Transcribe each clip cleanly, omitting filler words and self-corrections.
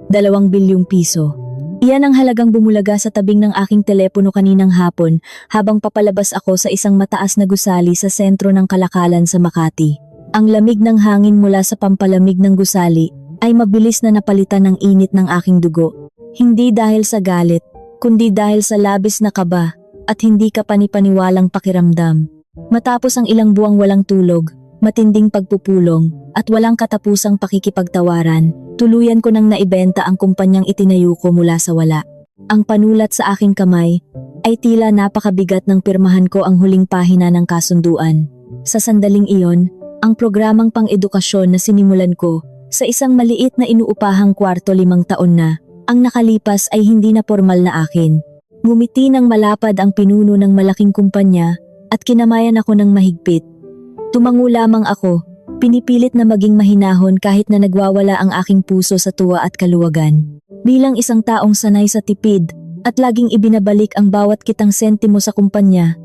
2 bilyong piso. Iyan ang halagang bumulaga sa tabing ng aking telepono kaninang hapon habang papalabas ako sa isang mataas na gusali sa sentro ng kalakalan sa Makati. Ang lamig ng hangin mula sa pampalamig ng gusali ay mabilis na napalitan ng init ng aking dugo. Hindi dahil sa galit, kundi dahil sa labis na kaba at hindi ka panipaniwalang pakiramdam. Matapos ang ilang buwang walang tulog, matinding pagpupulong at walang katapusang pakikipagtawaran, tuluyan ko nang naibenta ang kumpanyang itinayo ko mula sa wala. Ang panulat sa aking kamay ay tila napakabigat ng pirmahan ko ang huling pahina ng kasunduan. Sa sandaling iyon, ang programang pang-edukasyon na sinimulan ko sa isang maliit na inuupahang kwarto 5 taon na, ang nakalipas ay hindi na formal na akin. Ngumiti ng malapad ang pinuno ng malaking kumpanya at kinamayan ako ng mahigpit. Tumango lamang ako, pinipilit na maging mahinahon kahit na nagwawala ang aking puso sa tuwa at kaluwagan. Bilang isang taong sanay sa tipid at laging ibinabalik ang bawat kitang sentimo sa kumpanya,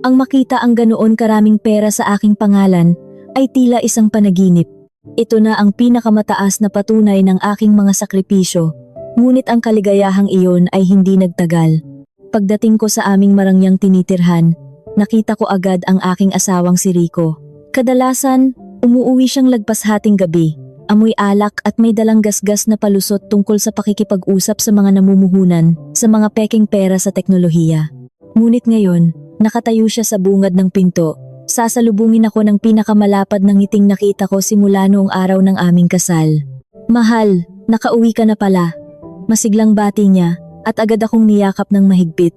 ang makita ang ganoon karaming pera sa aking pangalan ay tila isang panaginip. Ito na ang pinakamataas na patunay ng aking mga sakripisyo, ngunit ang kaligayahang iyon ay hindi nagtagal. Pagdating ko sa aming marangyang tinitirhan, nakita ko agad ang aking asawang si Rico. Kadalasan, umuuwi siyang lagpas hating gabi, amoy alak at may dalang gasgas na palusot tungkol sa pakikipag-usap sa mga namumuhunan sa mga peking pera sa teknolohiya. Ngunit ngayon, nakatayo siya sa bungad ng pinto. Sasalubungin ako ng pinakamalapad ng ngiting nakita ko simula noong araw ng aming kasal. "Mahal, nakauwi ka na pala." Masiglang bati niya at agad akong niyakap ng mahigpit.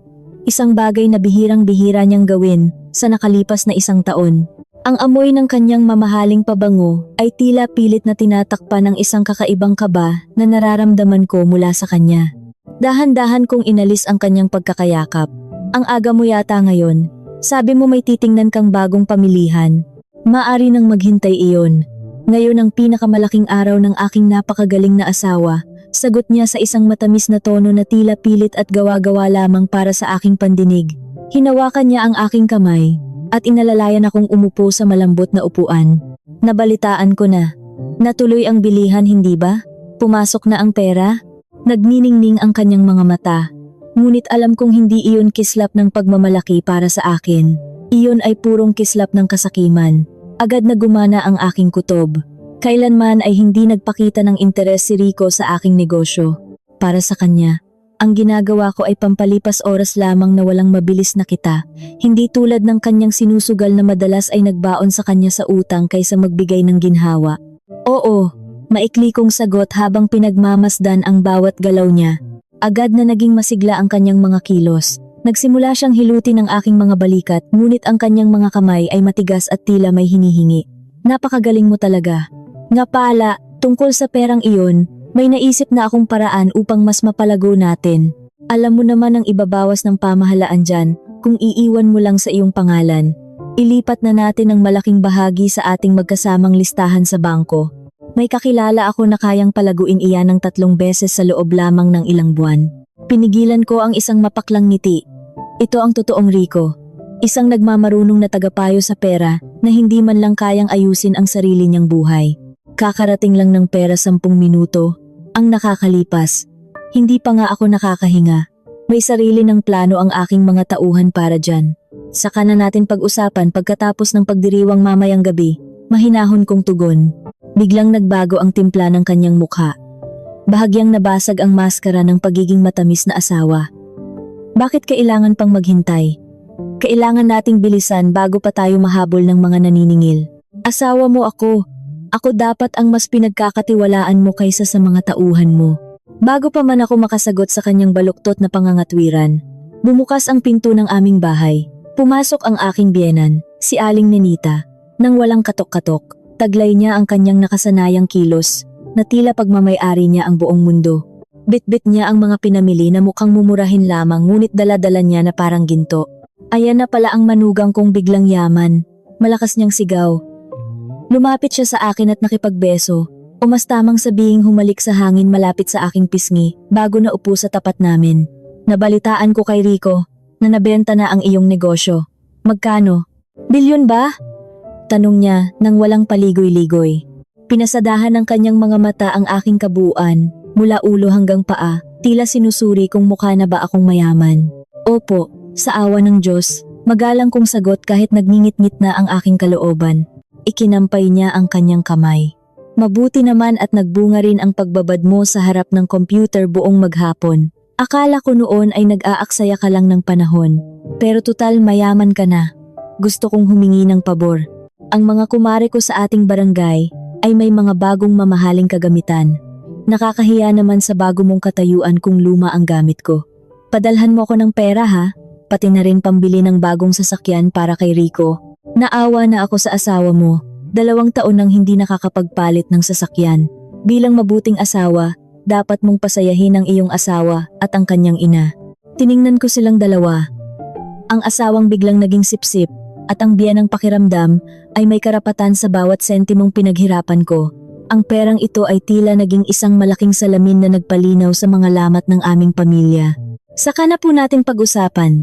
Isang bagay na bihirang-bihira niyang gawin sa nakalipas na 1 taon. Ang amoy ng kanyang mamahaling pabango ay tila pilit na tinatakpan ng isang kakaibang kaba na nararamdaman ko mula sa kanya. Dahan-dahan kong inalis ang kanyang pagkakayakap. "Ang aga mo yata ngayon. Sabi mo may titingnan kang bagong pamilihan. Maari nang maghintay iyon. Ngayon ang pinakamalaking araw ng aking napakagaling na asawa." Sagot niya sa isang matamis na tono na tila pilit at gawa-gawa lamang para sa aking pandinig. Hinawakan niya ang aking kamay at inalalayan akong umupo sa malambot na upuan. "Nabalitaan ko na. Natuloy ang bilihan, hindi ba? Pumasok na ang pera?" Nagniningning ang kanyang mga mata. Ngunit alam kong hindi iyon kislap ng pagmamalaki para sa akin. Iyon ay purong kislap ng kasakiman. Agad na gumana ang aking kutob. Kailanman ay hindi nagpakita ng interes si Rico sa aking negosyo. Para sa kanya, ang ginagawa ko ay pampalipas oras lamang na walang mabilis na kita. Hindi tulad ng kanyang sinusugal na madalas ay nagbaon sa kanya sa utang kaysa magbigay ng ginhawa. "Oo," maikli kong sagot habang pinagmamasdan ang bawat galaw niya. Agad na naging masigla ang kanyang mga kilos. Nagsimula siyang hilutin ang aking mga balikat, ngunit ang kanyang mga kamay ay matigas at tila may hinihingi. "Napakagaling mo talaga. Nga pala, tungkol sa perang iyon, may naisip na akong paraan upang mas mapalago natin. Alam mo naman ang ibabawas ng pamahalaan dyan kung iiwan mo lang sa iyong pangalan. Ilipat na natin ang malaking bahagi sa ating magkasamang listahan sa bangko. May kakilala ako na kayang palaguin iyan ng 3 beses sa loob lamang ng ilang buwan." Pinigilan ko ang isang mapaklang ngiti. Ito ang totoong Rico. Isang nagmamarunong na tagapayo sa pera na hindi man lang kayang ayusin ang sarili niyang buhay. Kakarating lang ng pera 10 minuto, ang nakakalipas. Hindi pa nga ako nakakahinga. May sarili ng plano ang aking mga tauhan para dyan. Saka na natin pag-usapan pagkatapos ng pagdiriwang mamayang gabi, mahinahon kong tugon. Biglang nagbago ang timpla ng kanyang mukha. Bahagyang nabasag ang maskara ng pagiging matamis na asawa. "Bakit kailangan pang maghintay? Kailangan nating bilisan bago pa tayo mahabol ng mga naniningil. Asawa mo ako. Ako dapat ang mas pinagkakatiwalaan mo kaysa sa mga tauhan mo." Bago pa man ako makasagot sa kanyang baluktot na pangangatwiran, bumukas ang pinto ng aming bahay. Pumasok ang aking biyenan, si Aling Nenita. Nang walang katok-katok, taglay niya ang kanyang nakasanayang kilos, na tila pagmamay-ari niya ang buong mundo. Bit-bit niya ang mga pinamili na mukhang mumurahin lamang ngunit dala-dala niya na parang ginto. Ayan na pala ang manugang kong biglang yaman. Malakas niyang sigaw. Lumapit siya sa akin at nakipagbeso, o mas tamang sabihing humalik sa hangin malapit sa aking pisngi bago naupo sa tapat namin. "Nabalitaan ko kay Rico na nabenta na ang iyong negosyo. Magkano?" "Bilyon ba?" tanong niya nang walang paligoy-ligoy. Pinasadahan ng kanyang mga mata ang aking kabuuan. Mula ulo hanggang paa, tila sinusuri kung mukha na ba akong mayaman. Opo, sa awa ng Diyos, magalang kong sagot kahit nagngingit-ngit na ang aking kalooban. Ikinampay niya ang kanyang kamay. Mabuti naman at nagbunga rin ang pagbabad mo sa harap ng computer buong maghapon. Akala ko noon ay nag-aaksaya ka lang ng panahon. Pero tutal mayaman ka na. Gusto kong humingi ng pabor. Ang mga kumare ko sa ating barangay ay may mga bagong mamahaling kagamitan. Nakakahiya naman sa bago mong katayuan kung luma ang gamit ko. Padalhan mo ako ng pera ha, pati na rin pambili ng bagong sasakyan para kay Rico. Naawa na ako sa asawa mo, 2 taon nang hindi nakakapagpalit ng sasakyan. Bilang mabuting asawa, dapat mong pasayahin ang iyong asawa at ang kanyang ina. Tiningnan ko silang dalawa. Ang asawang biglang naging sipsip at ang biyanang pakiramdam ay may karapatan sa bawat sentimong pinaghirapan ko. Ang perang ito ay tila naging isang malaking salamin na nagpalinaw sa mga lamat ng aming pamilya. Saka na po natin pag-usapan.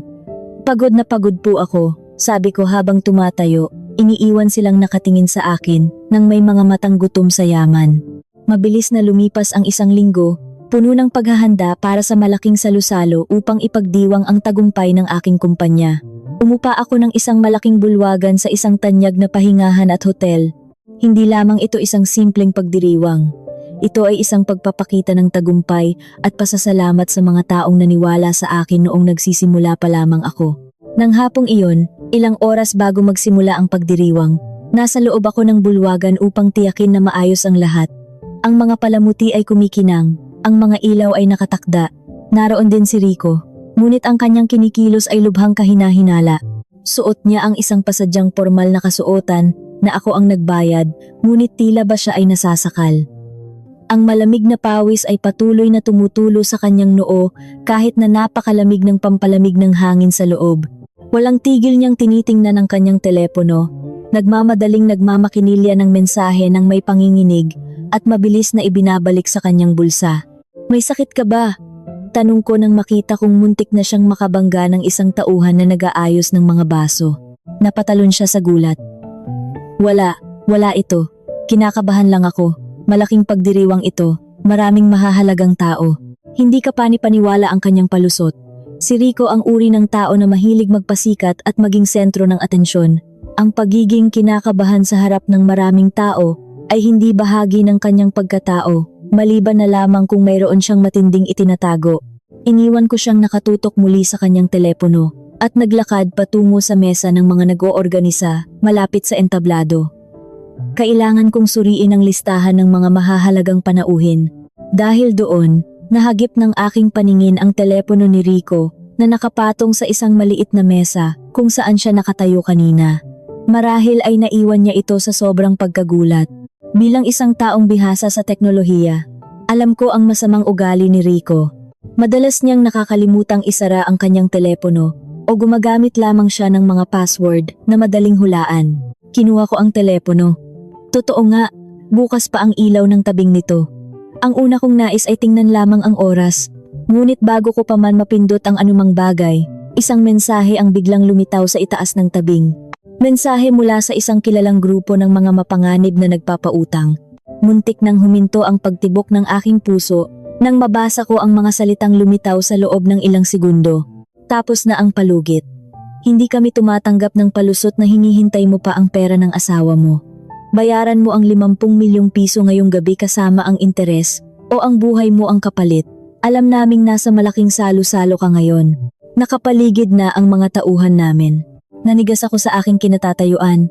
Pagod na pagod po ako, sabi ko habang tumatayo. Iniiwan silang nakatingin sa akin nang may mga matang gutom sa yaman. Mabilis na lumipas ang 1 linggo, puno ng paghahanda para sa malaking salusalo upang ipagdiwang ang tagumpay ng aking kumpanya. Umupa ako ng isang malaking bulwagan sa isang tanyag na pahingahan at hotel. Hindi lamang ito isang simpleng pagdiriwang. Ito ay isang pagpapakita ng tagumpay at pasasalamat sa mga taong naniwala sa akin noong nagsisimula pa lamang ako. Nang hapong iyon, ilang oras bago magsimula ang pagdiriwang, nasa loob ako ng bulwagan upang tiyakin na maayos ang lahat. Ang mga palamuti ay kumikinang, ang mga ilaw ay nakatakda. Naroon din si Rico, ngunit ang kanyang kinikilos ay lubhang kahina-hinala. Suot niya ang isang pasadyang formal na kasuotan na ako ang nagbayad, ngunit tila ba siya ay nasasakal. Ang malamig na pawis ay patuloy na tumutulo sa kanyang noo kahit na napakalamig ng pampalamig ng hangin sa loob. Walang tigil niyang tinitingnan ang kanyang telepono, nagmamadaling nagmamakinilya ng mensahe ng may panginginig at mabilis na ibinabalik sa kanyang bulsa. May sakit ka ba? Tanong ko nang makita kong muntik na siyang makabangga ng isang tauhan na nag-aayos ng mga baso. Napatalon siya sa gulat. Wala ito. Kinakabahan lang ako. Malaking pagdiriwang ito. Maraming mahahalagang tao. Hindi ka panipaniwala ang kanyang palusot. Si Rico ang uri ng tao na mahilig magpasikat at maging sentro ng atensyon. Ang pagiging kinakabahan sa harap ng maraming tao ay hindi bahagi ng kanyang pagkatao, maliban na lamang kung mayroon siyang matinding itinatago. Iniwan ko siyang nakatutok muli sa kanyang telepono at naglakad patungo sa mesa ng mga nag-oorganisa malapit sa entablado. Kailangan kong suriin ang listahan ng mga mahahalagang panauhin. Dahil doon, nahagip ng aking paningin ang telepono ni Rico na nakapatong sa isang maliit na mesa kung saan siya nakatayo kanina. Marahil ay naiwan niya ito sa sobrang pagkagulat. Bilang isang taong bihasa sa teknolohiya, alam ko ang masamang ugali ni Rico. Madalas niyang nakakalimutang isara ang kanyang telepono o gumagamit lamang siya ng mga password na madaling hulaan. Kinuha ko ang telepono. Totoo nga, bukas pa ang ilaw ng tabing nito. Ang una kong nais ay tingnan lamang ang oras. Ngunit bago ko pa man mapindot ang anumang bagay, isang mensahe ang biglang lumitaw sa itaas ng tabing. Mensahe mula sa isang kilalang grupo ng mga mapanganib na nagpapautang. Muntik nang huminto ang pagtibok ng aking puso nang mabasa ko ang mga salitang lumitaw sa loob ng ilang segundo. Tapos na ang palugit. Hindi kami tumatanggap ng palusot na hinihintay mo pa ang pera ng asawa mo. Bayaran mo ang 50 milyong piso ngayong gabi kasama ang interes o ang buhay mo ang kapalit. Alam naming nasa malaking salo-salo ka ngayon. Nakapaligid na ang mga tauhan namin. Nanigas ako sa aking kinatatayuan.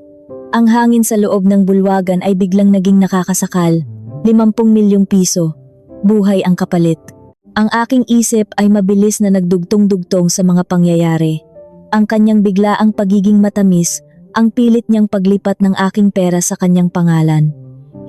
Ang hangin sa loob ng bulwagan ay biglang naging nakakasakal. 50 milyong piso. Buhay ang kapalit. Ang aking isip ay mabilis na nagdugtong-dugtong sa mga pangyayari. Ang kanyang biglaang pagiging matamis, ang pilit niyang paglipat ng aking pera sa kanyang pangalan.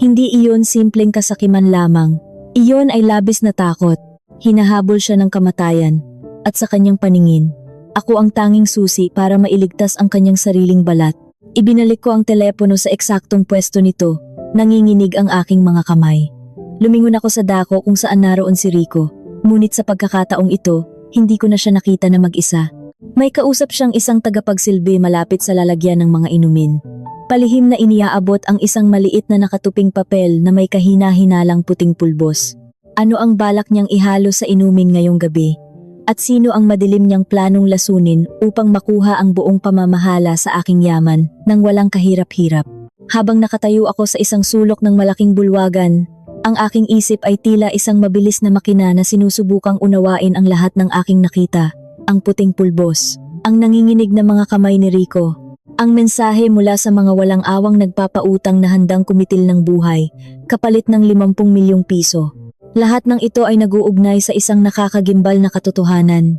Hindi iyon simpleng kasakiman lamang. Iyon ay labis na takot. Hinahabol siya ng kamatayan. At sa kanyang paningin, ako ang tanging susi para mailigtas ang kanyang sariling balat. Ibinalik ko ang telepono sa eksaktong pwesto nito. Nanginginig ang aking mga kamay. Lumingon ako sa dako kung saan naroon si Rico. Ngunit sa pagkakataong ito, hindi ko na siya nakita na mag-isa. May kausap siyang isang tagapagsilbi malapit sa lalagyan ng mga inumin. Palihim na iniaabot ang isang maliit na nakatuping papel na may kahina-hinalang puting pulbos. Ano ang balak niyang ihalo sa inumin ngayong gabi? At sino ang madilim niyang planong lasunin upang makuha ang buong pamamahala sa aking yaman nang walang kahirap-hirap? Habang nakatayo ako sa isang sulok ng malaking bulwagan, ang aking isip ay tila isang mabilis na makina na sinusubukang unawain ang lahat ng aking nakita. Ang puting pulbos, ang nanginginig na mga kamay ni Rico, ang mensahe mula sa mga walang awang nagpapautang na handang kumitil ng buhay, kapalit ng 50 milyong piso. Lahat ng ito ay nag-uugnay sa isang nakakagimbal na katotohanan.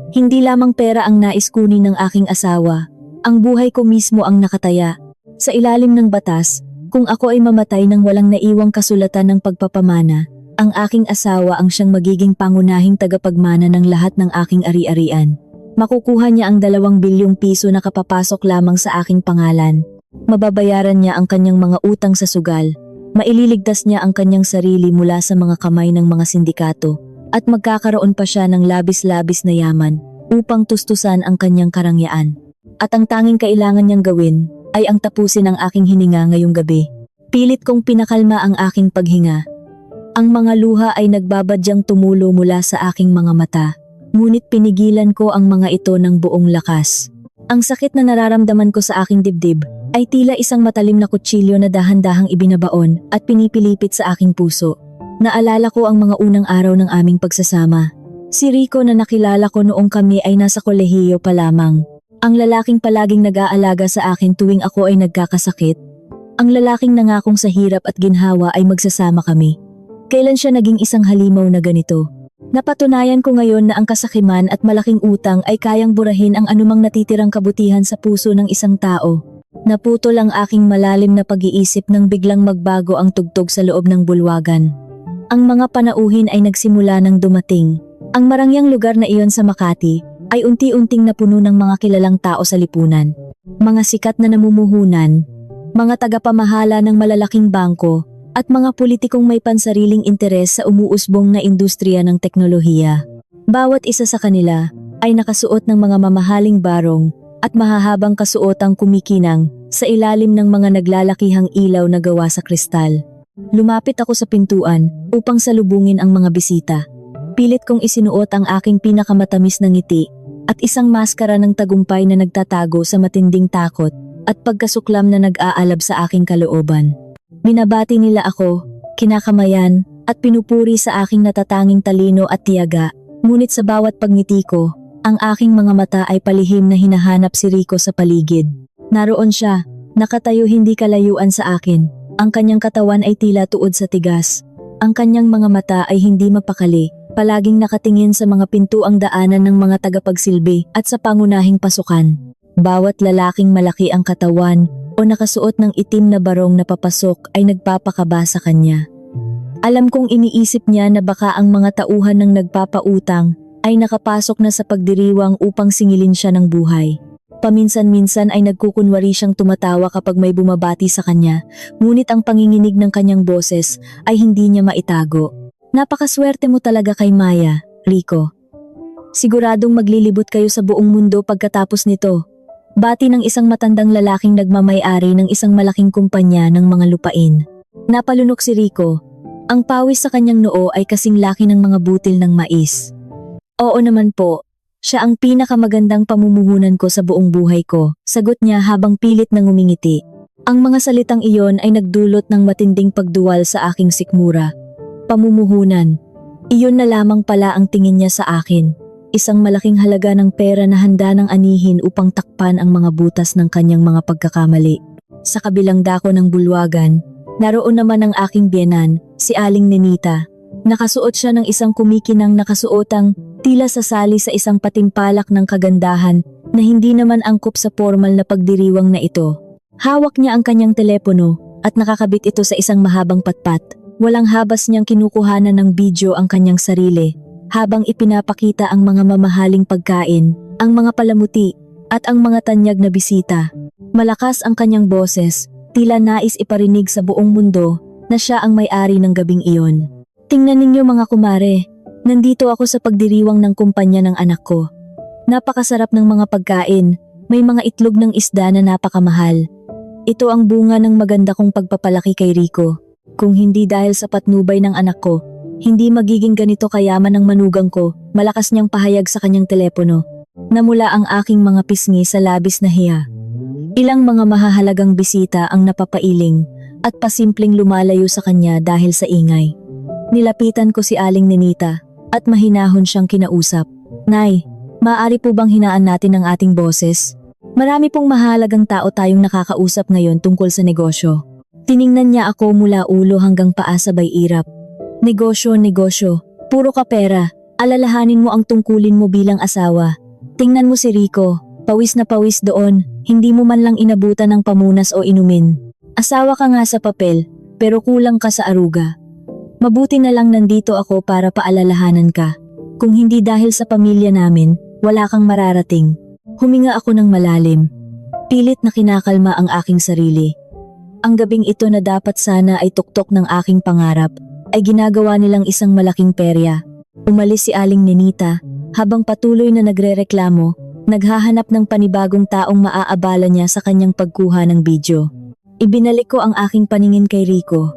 Hindi lamang pera ang nais kunin ng aking asawa, ang buhay ko mismo ang nakataya. Sa ilalim ng batas, kung ako ay mamatay nang walang naiwang kasulatan ng pagpapamana, ang aking asawa ang siyang magiging pangunahing tagapagmana ng lahat ng aking ari-arian. Makukuha niya ang 2 bilyong piso na kapapasok lamang sa aking pangalan. Mababayaran niya ang kanyang mga utang sa sugal. Maililigtas niya ang kanyang sarili mula sa mga kamay ng mga sindikato at magkakaroon pa siya ng labis-labis na yaman upang tustusan ang kanyang karangyaan. At ang tanging kailangan niyang gawin ay ang tapusin ang aking hininga ngayong gabi. Pilit kong pinakalma ang aking paghinga. Ang mga luha ay nagbabadyang tumulo mula sa aking mga mata, ngunit pinigilan ko ang mga ito ng buong lakas. Ang sakit na nararamdaman ko sa aking dibdib ay tila isang matalim na kutsilyo na dahan-dahang ibinabaon at pinipilipit sa aking puso. Naalala ko ang mga unang araw ng aming pagsasama. Si Rico na nakilala ko noong kami ay nasa kolehiyo pa lamang. Ang lalaking palaging nag-aalaga sa akin tuwing ako ay nagkakasakit. Ang lalaking nangakong sa hirap at ginhawa ay magsasama kami. Kailan siya naging isang halimaw na ganito? Napatunayan ko ngayon na ang kasakiman at malaking utang ay kayang burahin ang anumang natitirang kabutihan sa puso ng isang tao. Naputol ang aking malalim na pag-iisip nang biglang magbago ang tugtog sa loob ng bulwagan. Ang mga panauhin ay nagsimula nang dumating. Ang marangyang lugar na iyon sa Makati ay unti-unting napuno ng mga kilalang tao sa lipunan. Mga sikat na namumuhunan, mga tagapamahala ng malalaking bangko, at mga politikong may pansariling interes sa umuusbong na industriya ng teknolohiya. Bawat isa sa kanila ay nakasuot ng mga mamahaling barong at mahahabang kasuotang kumikinang sa ilalim ng mga naglalakihang ilaw na gawa sa kristal. Lumapit ako sa pintuan upang salubungin ang mga bisita. Pilit kong isinuot ang aking pinakamatamis na ngiti at isang maskara ng tagumpay na nagtatago sa matinding takot at pagkasuklam na nag-aalab sa aking kalooban. Binabati nila ako, kinakamayan, at pinupuri sa aking natatanging talino at tiyaga, ngunit sa bawat pagngiti ko, ang aking mga mata ay palihim na hinahanap si Rico sa paligid. Naroon siya, nakatayo hindi kalayuan sa akin, ang kanyang katawan ay tila tuod sa tigas, ang kanyang mga mata ay hindi mapakali, palaging nakatingin sa mga pintuang daanan ng mga tagapagsilbi at sa pangunahing pasukan. Bawat lalaking malaki ang katawan o nakasuot ng itim na barong na papasok ay nagpapakaba sa kanya. Alam kong iniisip niya na baka ang mga tauhan ng nagpapautang ay nakapasok na sa pagdiriwang upang singilin siya ng buhay. Paminsan-minsan ay nagkukunwari siyang tumatawa kapag may bumabati sa kanya, ngunit ang panginginig ng kanyang boses ay hindi niya maitago. Napakaswerte mo talaga kay Maya, Rico. Siguradong maglilibot kayo sa buong mundo pagkatapos nito. Bati ng isang matandang lalaking nagmamay-ari ng isang malaking kumpanya ng mga lupain. Napalunok si Rico. Ang pawis sa kanyang noo ay kasing laki ng mga butil ng mais. Oo naman po, siya ang pinakamagandang pamumuhunan ko sa buong buhay ko, sagot niya habang pilit na ngumingiti. Ang mga salitang iyon ay nagdulot ng matinding pagduwal sa aking sikmura. Pamumuhunan. Iyon na lamang pala ang tingin niya sa akin. Isang malaking halaga ng pera na handa ng anihin upang takpan ang mga butas ng kanyang mga pagkakamali. Sa kabilang dako ng bulwagan, naroon naman ang aking biyenan, si Aling Nenita. Nakasuot siya ng isang kumikinang nakasuotang tila sasali sa isang patimpalak ng kagandahan na hindi naman angkop sa formal na pagdiriwang na ito. Hawak niya ang kanyang telepono at nakakabit ito sa isang mahabang patpat. Walang habas niyang kinukuhanan ng video ang kanyang sarili, habang ipinapakita ang mga mamahaling pagkain, ang mga palamuti, at ang mga tanyag na bisita. Malakas ang kanyang boses, tila nais iparinig sa buong mundo na siya ang may-ari ng gabing iyon. Tingnan ninyo mga kumare, nandito ako sa pagdiriwang ng kumpanya ng anak ko. Napakasarap ng mga pagkain, may mga itlog ng isda na napakamahal. Ito ang bunga ng maganda kong pagpapalaki kay Rico. Kung hindi dahil sa patnubay ng anak ko, Hindi magiging ganito kayaman ang manugang ko, malakas niyang pahayag sa kanyang telepono. Namula ang aking mga pisngi sa labis na hiya. Ilang mga mahahalagang bisita ang napapailing at pasimpleng lumalayo sa kanya dahil sa ingay. Nilapitan ko si Aling Nenita at mahinahon siyang kinausap. Nay, maaari po bang hinaan natin ang ating boses? Marami pong mahalagang tao tayong nakakausap ngayon tungkol sa negosyo. Tiningnan niya ako mula ulo hanggang paa sabay irap. Negosyo, puro ka pera. Alalahanin mo ang tungkulin mo bilang asawa. Tingnan mo si Rico, pawis na pawis doon, hindi mo man lang inabutan ng pamunas o inumin. Asawa ka nga sa papel, pero kulang ka sa aruga. Mabuti na lang nandito ako para paalalahanan ka. Kung hindi dahil sa pamilya namin, wala kang mararating. Huminga ako ng malalim. Pilit na kinakalma ang aking sarili. Ang gabing ito na dapat sana ay tuktok ng aking pangarap, ay ginagawa nilang isang malaking perya. Umalis si Aling Nenita, habang patuloy na nagrereklamo, naghahanap ng panibagong taong maaabala niya sa kanyang pagkuha ng video. Ibinalik ko ang aking paningin kay Rico.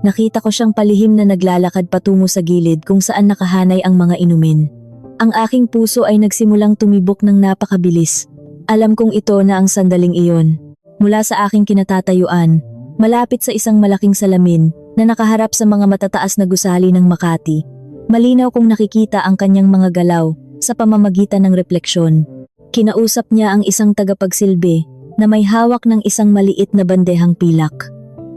Nakita ko siyang palihim na naglalakad patungo sa gilid kung saan nakahanay ang mga inumin. Ang aking puso ay nagsimulang tumibok ng napakabilis. Alam kong ito na ang sandaling iyon. Mula sa aking kinatatayuan, malapit sa isang malaking salamin na nakaharap sa mga matataas na gusali ng Makati, malinaw kong nakikita ang kanyang mga galaw sa pamamagitan ng refleksyon. Kinausap niya ang isang tagapagsilbi na may hawak ng isang maliit na bandehang pilak.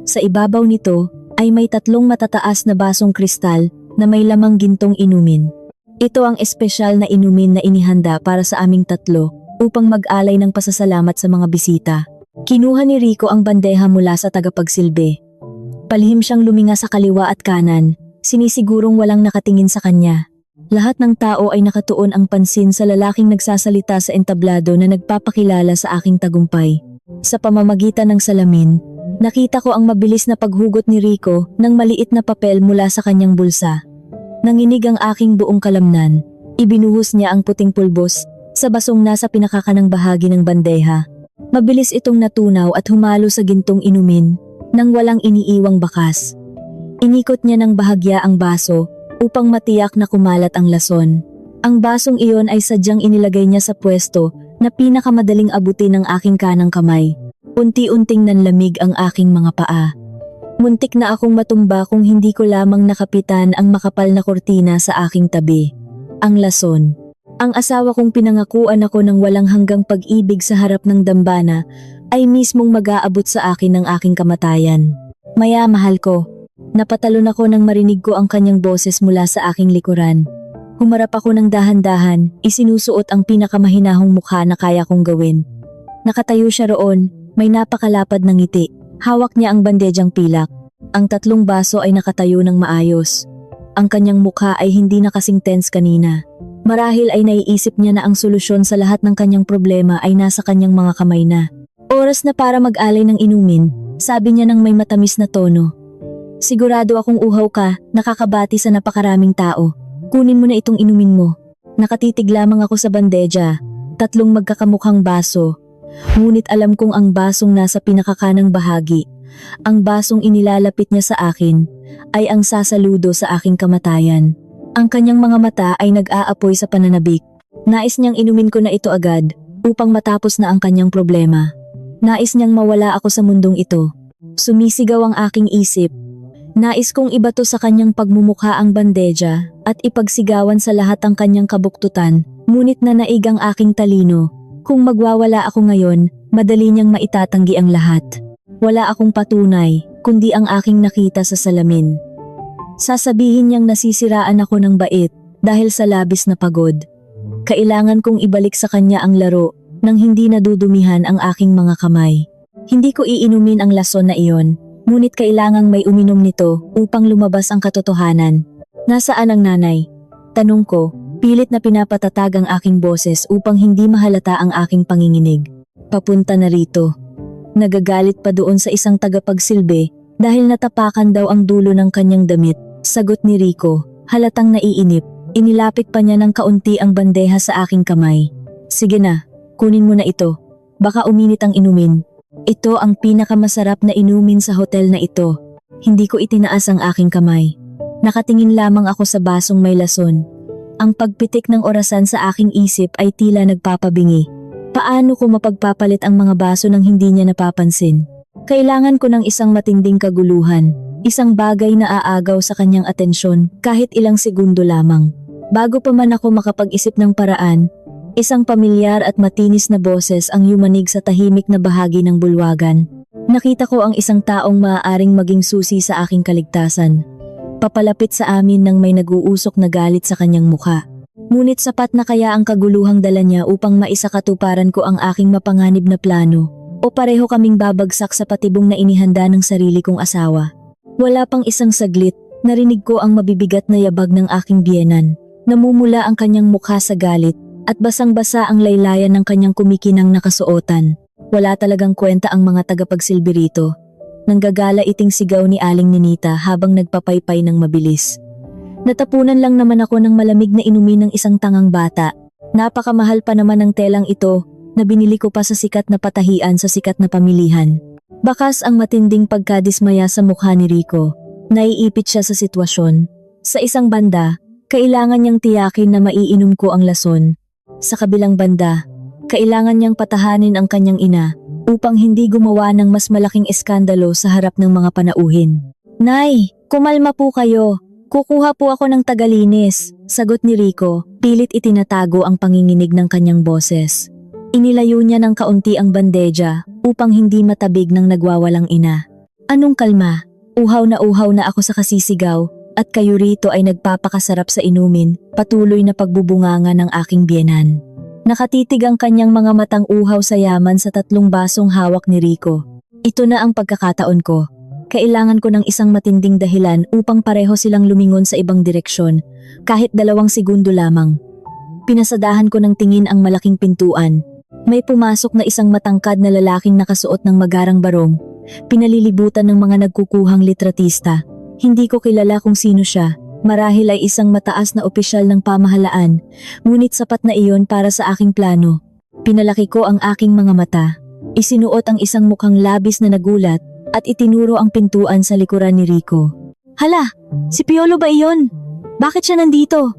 Sa ibabaw nito ay may 3 matataas na basong kristal na may lamang gintong inumin. Ito ang espesyal na inumin na inihanda para sa aming 3 upang mag-alay ng pasasalamat sa mga bisita. Kinuha ni Rico ang bandeha mula sa tagapagsilbi. Palihim siyang luminga sa kaliwa at kanan, sinisigurong walang nakatingin sa kanya. Lahat ng tao ay nakatuon ang pansin sa lalaking nagsasalita sa entablado na nagpapakilala sa aking tagumpay. Sa pamamagitan ng salamin, nakita ko ang mabilis na paghugot ni Rico ng maliit na papel mula sa kanyang bulsa. Nanginig ang aking buong kalamnan. Ibinuhos niya ang puting pulbos sa basong nasa pinakakanang bahagi ng bandeha. Mabilis itong natunaw at humalo sa gintong inumin nang walang iniiwang bakas. Inikot niya ng bahagya ang baso upang matiyak na kumalat ang lason. Ang basong iyon ay sadyang inilagay niya sa pwesto na pinakamadaling abutin ng aking kanang kamay. Unti-unting nanlamig ang aking mga paa. Muntik na akong matumba kung hindi ko lamang nakapitan ang makapal na kortina sa aking tabi. Ang lason. Ang asawa kong pinangakuan ako ng walang hanggang pag-ibig sa harap ng dambana ay mismong mag-aabot sa akin ng aking kamatayan. Maya, mahal ko. Napatalon ako nang marinig ko ang kanyang boses mula sa aking likuran. Humarap ako ng dahan-dahan, isinusuot ang pinakamahinahong mukha na kaya kong gawin. Nakatayo siya roon, may napakalapad na ngiti. Hawak niya ang bandejang pilak. Ang 3 baso ay nakatayo ng maayos. Ang kanyang mukha ay hindi na kasing tense kanina. Marahil ay naiisip niya na ang solusyon sa lahat ng kanyang problema ay nasa kanyang mga kamay na. Oras na para mag-alay ng inumin, sabi niya ng may matamis na tono. Sigurado akong uhaw ka, nakakabati sa napakaraming tao. Kunin mo na itong inumin mo. Nakatitig lamang ako sa bandeja, 3 magkakamukhang baso. Ngunit alam kong ang basong nasa pinakakanang bahagi, ang basong inilalapit niya sa akin, ay ang sasaludo sa aking kamatayan. Ang kanyang mga mata ay nag-aapoy sa pananabik. Nais niyang inumin ko na ito agad, upang matapos na ang kanyang problema. Nais niyang mawala ako sa mundong ito. Sumisigaw ang aking isip. Nais kong ibato sa kanyang pagmumukha ang bandeja, at ipagsigawan sa lahat ang kanyang kabuktutan, ngunit nanaig ang aking talino. Kung magwawala ako ngayon, madali niyang maitatanggi ang lahat. Wala akong patunay, kundi ang aking nakita sa salamin. Sasabihin niyang nasisiraan ako ng bait dahil sa labis na pagod. Kailangan kong ibalik sa kanya ang laro nang hindi nadudumihan ang aking mga kamay. Hindi ko iinumin ang lason na iyon, ngunit kailangang may uminom nito upang lumabas ang katotohanan. Nasaan ang nanay? Tanong ko. Pilit na pinapatatag ang aking boses upang hindi mahalata ang aking panginginig. Papunta na rito. Nagagalit pa doon sa isang tagapagsilbi dahil natapakan daw ang dulo ng kanyang damit. Sagot ni Rico, halatang naiinip. Inilapit pa niya ng kaunti ang bandeha sa aking kamay. Sige na, kunin mo na ito. Baka uminit ang inumin. Ito ang pinakamasarap na inumin sa hotel na ito. Hindi ko itinaas ang aking kamay. Nakatingin lamang ako sa basong may lason. Ang pagpitik ng orasan sa aking isip ay tila nagpapabingi. Paano ko mapagpapalit ang mga baso nang hindi niya napapansin? Kailangan ko ng isang matinding kaguluhan, isang bagay na aagaw sa kanyang atensyon kahit ilang segundo lamang. Bago pa man ako makapag-isip ng paraan, isang pamilyar at matinis na boses ang yumanig sa tahimik na bahagi ng bulwagan. Nakita ko ang isang taong maaaring maging susi sa aking kaligtasan. Papalapit sa amin nang may nag-uusok na galit sa kanyang mukha. Ngunit sapat na kaya ang kaguluhang dala niya upang maisakatuparan ko ang aking mapanganib na plano, o pareho kaming babagsak sa patibong na inihanda ng sarili kong asawa. Wala pang isang saglit, narinig ko ang mabibigat na yabag ng aking biyenan. Namumula ang kanyang mukha sa galit, at basang-basa ang laylayan ng kanyang kumikinang nakasuotan. Wala talagang kwenta ang mga tagapagsilbi rito. Nanggagala iting sigaw ni Aling Ninita habang nagpapaypay ng mabilis. Natapunan lang naman ako ng malamig na inumin ng isang tangang bata. Napakamahal pa naman ang telang ito na binili ko pa sa sikat na patahian sa sikat na pamilihan. Bakas ang matinding pagkadismaya sa mukha ni Rico. Naiipit siya sa sitwasyon. Sa isang banda, kailangan niyang tiyakin na maiinom ko ang lason. Sa kabilang banda, kailangan niyang patahanin ang kanyang ina upang hindi gumawa ng mas malaking eskandalo sa harap ng mga panauhin. Nay, kumalma po kayo. Kukuha po ako ng tagalinis, sagot ni Rico, pilit itinatago ang panginginig ng kanyang boses. Inilayo niya ng kaunti ang bandeja upang hindi matabig ng nagwawalang ina. Anong kalma? Uhaw na ako sa kasisigaw at kayo rito ay nagpapakasarap sa inumin, patuloy na pagbubunganga ng aking biyenan. Nakatitig ang kanyang mga matang uhaw sa yaman sa 3 basong hawak ni Rico. Ito na ang pagkakataon ko. Kailangan ko ng isang matinding dahilan upang pareho silang lumingon sa ibang direksyon, kahit 2 segundo lamang. Pinasadahan ko ng tingin ang malaking pintuan. May pumasok na isang matangkad na lalaking nakasuot ng magarang barong. Pinalilibutan ng mga nagkukuhang litratista. Hindi ko kilala kung sino siya. Marahil ay isang mataas na opisyal ng pamahalaan, ngunit sapat na iyon para sa aking plano. Pinalaki ko ang aking mga mata. Isinuot ang isang mukhang labis na nagulat at itinuro ang pintuan sa likuran ni Rico. Hala, si Piolo ba iyon? Bakit siya nandito?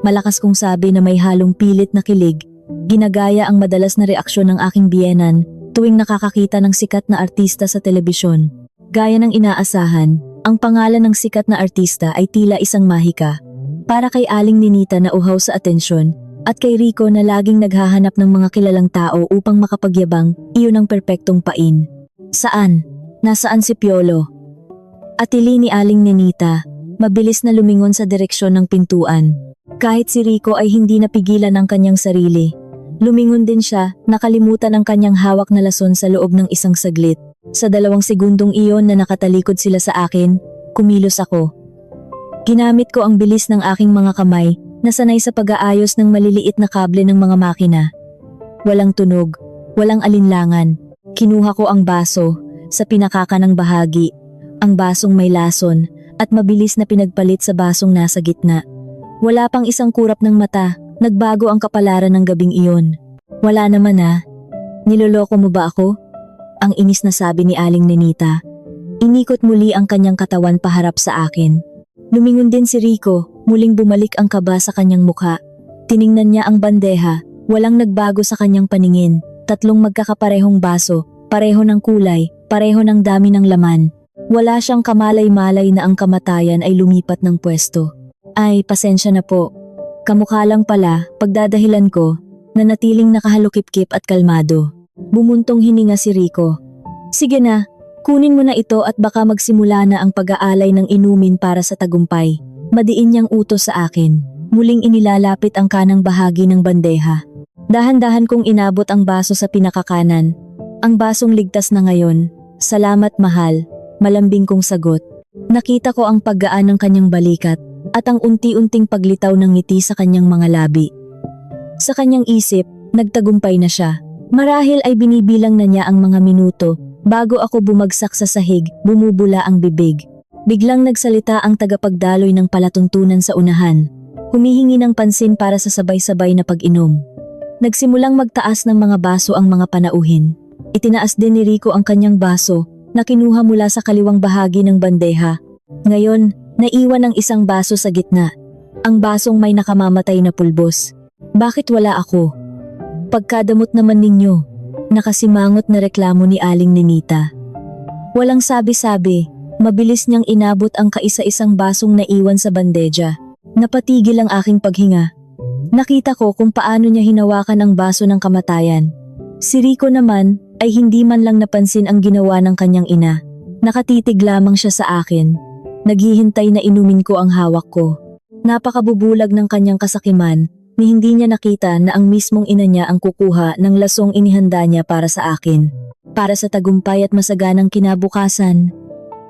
Malakas kong sabi na may halong pilit na kilig. Ginagaya ang madalas na reaksyon ng aking biyenan tuwing nakakakita ng sikat na artista sa telebisyon. Gaya ng inaasahan, ang pangalan ng sikat na artista ay tila isang mahika. Para kay Aling Ninita na uhaw sa atensyon, at kay Rico na laging naghahanap ng mga kilalang tao upang makapagyabang, iyon ang perpektong pain. Saan? Nasaan si Piolo? Atili ni Aling Ninita, mabilis na lumingon sa direksyon ng pintuan. Kahit si Rico ay hindi napigilan ang kanyang sarili. Lumingon din siya, nakalimutan ang kanyang hawak na lason sa loob ng isang saglit. Sa 2 segundong iyon na nakatalikod sila sa akin, kumilos ako. Ginamit ko ang bilis ng aking mga kamay na sanay sa pag-aayos ng maliliit na kable ng mga makina. Walang tunog, walang alinlangan. Kinuha ko ang baso, sa pinakakanang bahagi, ang basong may lason, at mabilis na pinagpalit sa basong nasa gitna. Wala pang isang kurap ng mata, nagbago ang kapalaran ng gabing iyon. Wala naman niloloko mo ba ako? Ang inis na sabi ni Aling Ninita. Inikot muli ang kanyang katawan paharap sa akin. Lumingon din si Rico, muling bumalik ang kaba sa kanyang mukha. Tiningnan niya ang bandeha, walang nagbago sa kanyang paningin. 3 magkakaparehong baso, pareho ng kulay, pareho ng dami ng laman. Wala siyang kamalay-malay na ang kamatayan ay lumipat ng pwesto. Ay, pasensya na po. Kamukha lang pala, pagdadahilan ko, na natiling nakahalukip-kip at kalmado. Bumuntong hininga si Rico. Sige na, kunin mo na ito at baka magsimula na ang pag-aalay ng inumin para sa tagumpay. Madiin niyang utos sa akin. Muling inilalapit ang kanang bahagi ng bandeha. Dahan-dahan kong inabot ang baso sa pinakakanan. Ang basong ligtas na ngayon. Salamat mahal, malambing kong sagot. Nakita ko ang paggaan ng kanyang balikat at ang unti-unting paglitaw ng ngiti sa kanyang mga labi. Sa kanyang isip, nagtagumpay na siya. Marahil ay binibilang na niya ang mga minuto bago ako bumagsak sa sahig, bumubula ang bibig. Biglang nagsalita ang tagapagdaloy ng palatuntunan sa unahan. Humihingi ng pansin para sa sabay-sabay na pag-inom. Nagsimulang magtaas ng mga baso ang mga panauhin. Itinaas din ni Rico ang kanyang baso na kinuha mula sa kaliwang bahagi ng bandeha. Ngayon, Naiwan ang isang baso sa gitna. Ang basong may nakamamatay na pulbos. Bakit wala ako? Pagkadamot naman ninyo, nakasimangot na reklamo ni Aling Nenita. Walang sabi-sabi, mabilis niyang inabot ang kaisa-isang basong naiwan sa bandeja. Napatigil ang aking paghinga. Nakita ko kung paano niya hinawakan ang baso ng kamatayan. Si Rico naman ay hindi man lang napansin ang ginawa ng kanyang ina. Nakatitig lamang siya sa akin. Naghihintay na inumin ko ang hawak ko. Napakabubulag ng kanyang kasakiman ni hindi niya nakita na ang mismong ina niya ang kukuha ng lasong inihanda niya para sa akin. Para sa tagumpay at masaganang kinabukasan.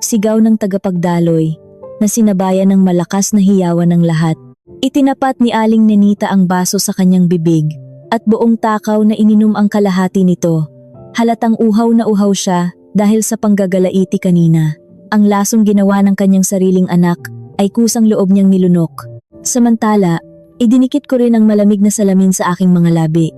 Sigaw ng tagapagdaloy na sinabayan ng malakas na hiyawan ng lahat. Itinapat ni Aling Nenita ang baso sa kanyang bibig at buong takaw na ininom ang kalahati nito. Halatang uhaw na uhaw siya dahil sa panggagalaiti kanina. Ang lasong ginawa ng kanyang sariling anak ay kusang loob niyang nilunok. Samantala, idinikit ko rin ang malamig na salamin sa aking mga labi.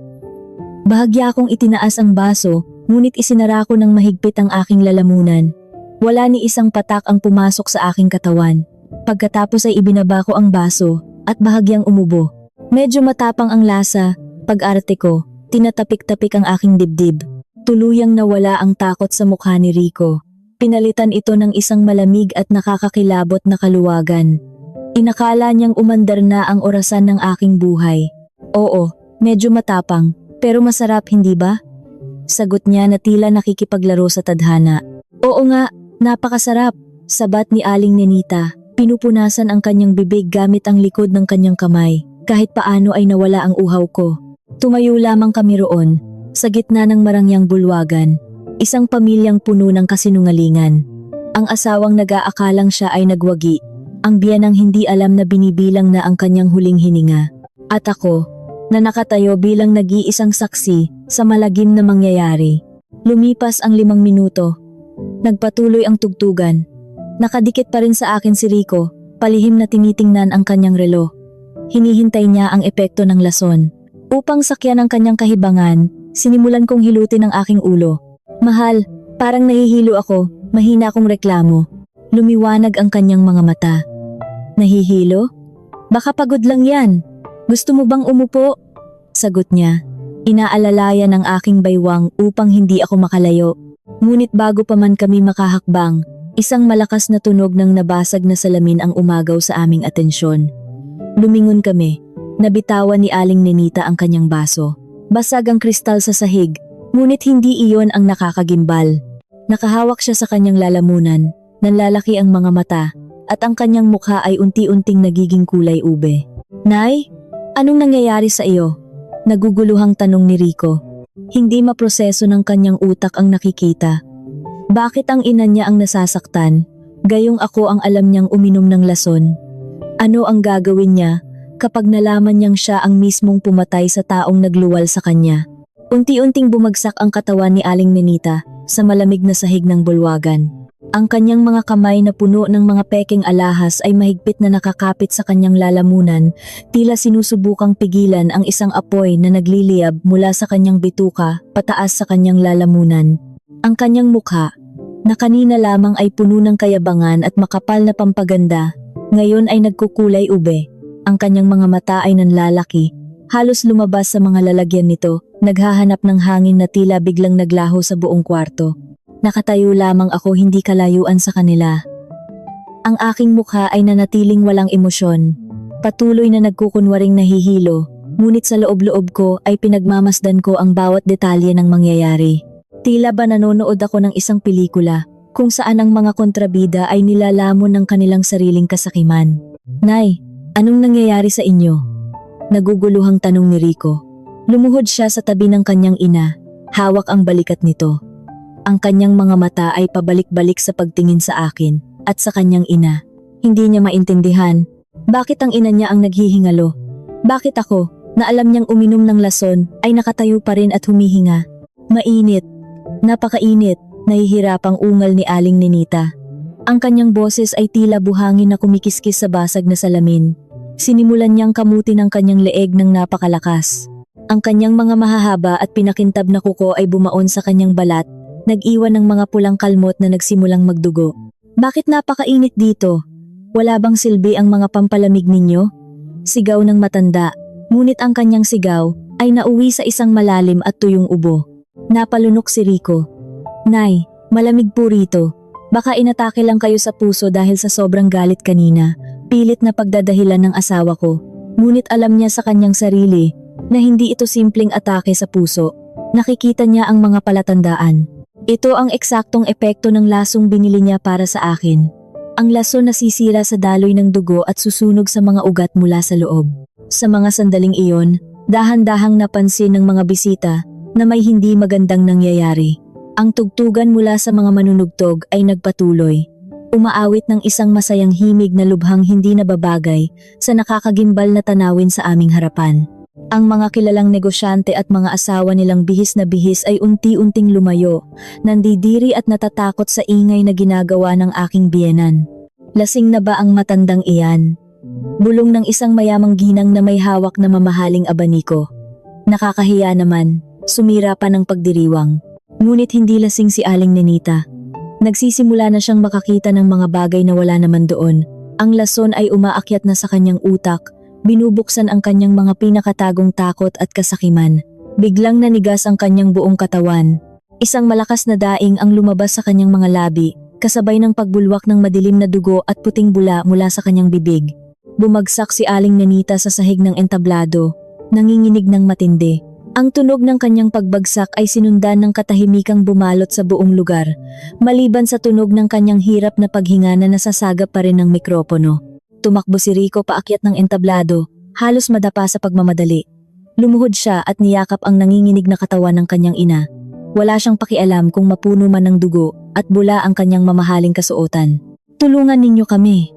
Bahagya akong itinaas ang baso, ngunit isinara ko ng mahigpit ang aking lalamunan. Wala ni isang patak ang pumasok sa aking katawan. Pagkatapos ay ibinaba ko ang baso at bahagyang umubo. Medyo matapang ang lasa, pag-arte ko, tinatapik-tapik ang aking dibdib. Tuluyang nawala ang takot sa mukha ni Rico. Pinalitan ito ng isang malamig at nakakakilabot na kaluwagan. Inakala niyang umandar na ang orasan ng aking buhay. Oo, medyo matapang, pero masarap hindi ba? Sagot niya na tila nakikipaglaro sa tadhana. Oo nga, napakasarap, sabat ni Aling Nenita. Pinupunasan ang kanyang bibig gamit ang likod ng kanyang kamay. Kahit paano ay nawala ang uhaw ko. Tumayo lamang kami roon, sa gitna ng marangyang bulwagan. Isang pamilyang puno ng kasinungalingan. Ang asawang nag-aakalang siya ay nagwagi. Ang biyanang hindi alam na binibilang na ang kanyang huling hininga. At ako, na nakatayo bilang nag-iisang saksi sa malagim na mangyayari. Lumipas ang 5 minuto. Nagpatuloy ang tugtugan. Nakadikit pa rin sa akin si Rico, palihim na tinitingnan ang kanyang relo. Hinihintay niya ang epekto ng lason. Upang sakyan ang kanyang kahibangan, sinimulan kong hilutin ang aking ulo. Mahal, parang nahihilo ako, mahina akong reklamo. Lumiwanag ang kanyang mga mata. Nahihilo? Baka pagod lang yan. Gusto mo bang umupo? Sagot niya. Inaalalayan ang aking baywang upang hindi ako makalayo. Ngunit bago pa man kami makahakbang, isang malakas na tunog ng nabasag na salamin ang umagaw sa aming atensyon. Lumingon kami. Nabitawan ni Aling Nenita ang kanyang baso. Basag ang kristal sa sahig. Ngunit hindi iyon ang nakakagimbal. Nakahawak siya sa kanyang lalamunan, nanlalaki ang mga mata, at ang kanyang mukha ay unti-unting nagiging kulay ube. Nay, anong nangyayari sa iyo? Naguguluhang tanong ni Rico. Hindi maproseso ng kanyang utak ang nakikita. Bakit ang ina niya ang nasasaktan, gayong ako ang alam niyang uminom ng lason? Ano ang gagawin niya kapag nalaman niyang siya ang mismong pumatay sa taong nagluwal sa kanya? Unti-unting bumagsak ang katawan ni Aling Nenita sa malamig na sahig ng bulwagan. Ang kanyang mga kamay na puno ng mga pekeng alahas ay mahigpit na nakakapit sa kanyang lalamunan, tila sinusubukang pigilan ang isang apoy na nagliliyab mula sa kanyang bituka pataas sa kanyang lalamunan. Ang kanyang mukha, na kanina lamang ay puno ng kayabangan at makapal na pampaganda, ngayon ay nagkukulay ube. Ang kanyang mga mata ay nanlalaki, halos lumabas sa mga lalagyan nito. Naghahanap ng hangin na tila biglang naglaho sa buong kwarto. Nakatayo lamang ako hindi kalayuan sa kanila. Ang aking mukha ay nanatiling walang emosyon. Patuloy na nagkukunwaring nahihilo, ngunit sa loob-loob ko ay pinagmamasdan ko ang bawat detalye ng mangyayari. Tila ba nanonood ako ng isang pelikula, kung saan ang mga kontrabida ay nilalamon ng kanilang sariling kasakiman. Nay, anong nangyayari sa inyo? Naguguluhang tanong ni Rico. Lumuhod siya sa tabi ng kanyang ina, hawak ang balikat nito. Ang kanyang mga mata ay pabalik-balik sa pagtingin sa akin at sa kanyang ina. Hindi niya maintindihan, bakit ang ina niya ang naghihingalo? Bakit ako, na alam niyang uminom ng lason, ay nakatayo pa rin at humihinga? Mainit, napakainit, nahihirapang ungal ni Aling Nenita. Ang kanyang boses ay tila buhangin na kumikiskis sa basag na salamin. Sinimulan niyang kamutin ang kanyang leeg ng napakalakas. Ang kanyang mga mahahaba at pinakintab na kuko ay bumaon sa kanyang balat, nag-iwan ng mga pulang kalmot na nagsimulang magdugo. Bakit napakainit dito? Wala bang silbi ang mga pampalamig ninyo? Sigaw ng matanda, ngunit ang kanyang sigaw ay nauwi sa isang malalim at tuyong ubo. Napalunok si Rico. Nay, malamig po rito. Baka inatake lang kayo sa puso dahil sa sobrang galit kanina. Pilit na pagdadahilan ng asawa ko. Ngunit alam niya sa kanyang sarili na hindi ito simpleng atake sa puso. Nakikita niya ang mga palatandaan. Ito ang eksaktong epekto ng lasong binili niya para sa akin. Ang laso nasisira sa daloy ng dugo at susunog sa mga ugat mula sa loob. Sa mga sandaling iyon, dahan-dahang napansin ng mga bisita na may hindi magandang nangyayari. Ang tugtugan mula sa mga manunugtog ay nagpatuloy. Umaawit ng isang masayang himig na lubhang hindi nababagay sa nakakagimbal na tanawin sa aming harapan. Ang mga kilalang negosyante at mga asawa nilang bihis na bihis ay unti-unting lumayo, nandidiri at natatakot sa ingay na ginagawa ng aking biyenan. Lasing na ba ang matandang iyan? Bulong ng isang mayamang ginang na may hawak na mamahaling abaniko. Nakakahiya naman, sumira pa ng pagdiriwang. Ngunit hindi lasing si Aling Nenita. Nagsisimula na siyang makakita ng mga bagay na wala naman doon. Ang lason ay umaakyat na sa kanyang utak, binubuksan ang kanyang mga pinakatagong takot at kasakiman. Biglang nanigas ang kanyang buong katawan. Isang malakas na daing ang lumabas sa kanyang mga labi, kasabay ng pagbulwak ng madilim na dugo at puting bula mula sa kanyang bibig. Bumagsak si Aling Nenita sa sahig ng entablado, nanginginig ng matindi. Ang tunog ng kanyang pagbagsak ay sinundan ng katahimikang bumalot sa buong lugar, maliban sa tunog ng kanyang hirap na paghinga na nasasagap pa rin ng mikropono. Tumakbo si Rico paakyat ng entablado, halos madapa sa pagmamadali. Lumuhod siya at niyakap ang nanginginig na katawan ng kanyang ina. Wala siyang pakialam kung mapuno man ng dugo at bula ang kanyang mamahaling kasuotan. Tulungan ninyo kami.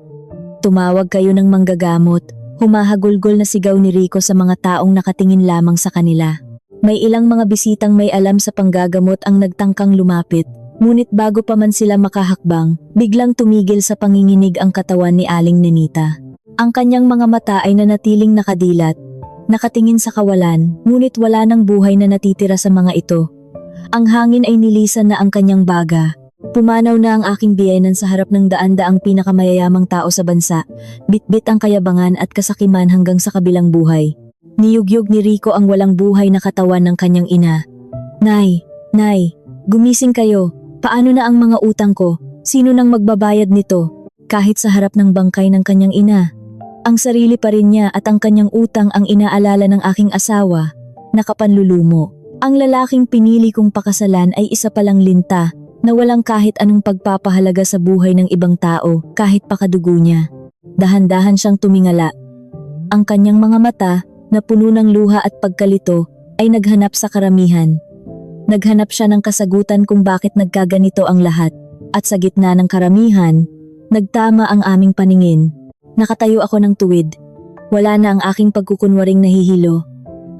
Tumawag kayo ng manggagamot. Humahagulgol na sigaw ni Rico sa mga taong nakatingin lamang sa kanila. May ilang mga bisitang may alam sa panggagamot ang nagtangkang lumapit, ngunit bago pa man sila makahakbang, biglang tumigil sa panginginig ang katawan ni Aling Nenita. Ang kanyang mga mata ay nanatiling nakadilat, nakatingin sa kawalan, ngunit wala nang buhay na natitira sa mga ito. Ang hangin ay nilisan na ang kanyang baga. Pumanaw na ang aking biyenan sa harap ng daan-daang pinakamayayamang tao sa bansa, bitbit ang kayabangan at kasakiman hanggang sa kabilang buhay. Niyugyug ni Rico ang walang buhay na katawan ng kanyang ina. Nay, gumising kayo. Paano na ang mga utang ko? Sino nang magbabayad nito? Kahit sa harap ng bangkay ng kanyang ina. Ang sarili pa rin niya at ang kanyang utang ang inaalala ng aking asawa. Nakapanlulumo. Ang lalaking pinili kong pakasalan ay isa palang linta, na walang kahit anong pagpapahalaga sa buhay ng ibang tao kahit pakadugo niya. Dahan-dahan siyang tumingala. Ang kanyang mga mata, na puno ng luha at pagkalito, ay naghanap sa karamihan. Naghanap siya ng kasagutan kung bakit nagkaganito ang lahat. At sa gitna ng karamihan, nagtama ang aming paningin. Nakatayo ako ng tuwid. Wala na ang aking pagkukunwaring nahihilo.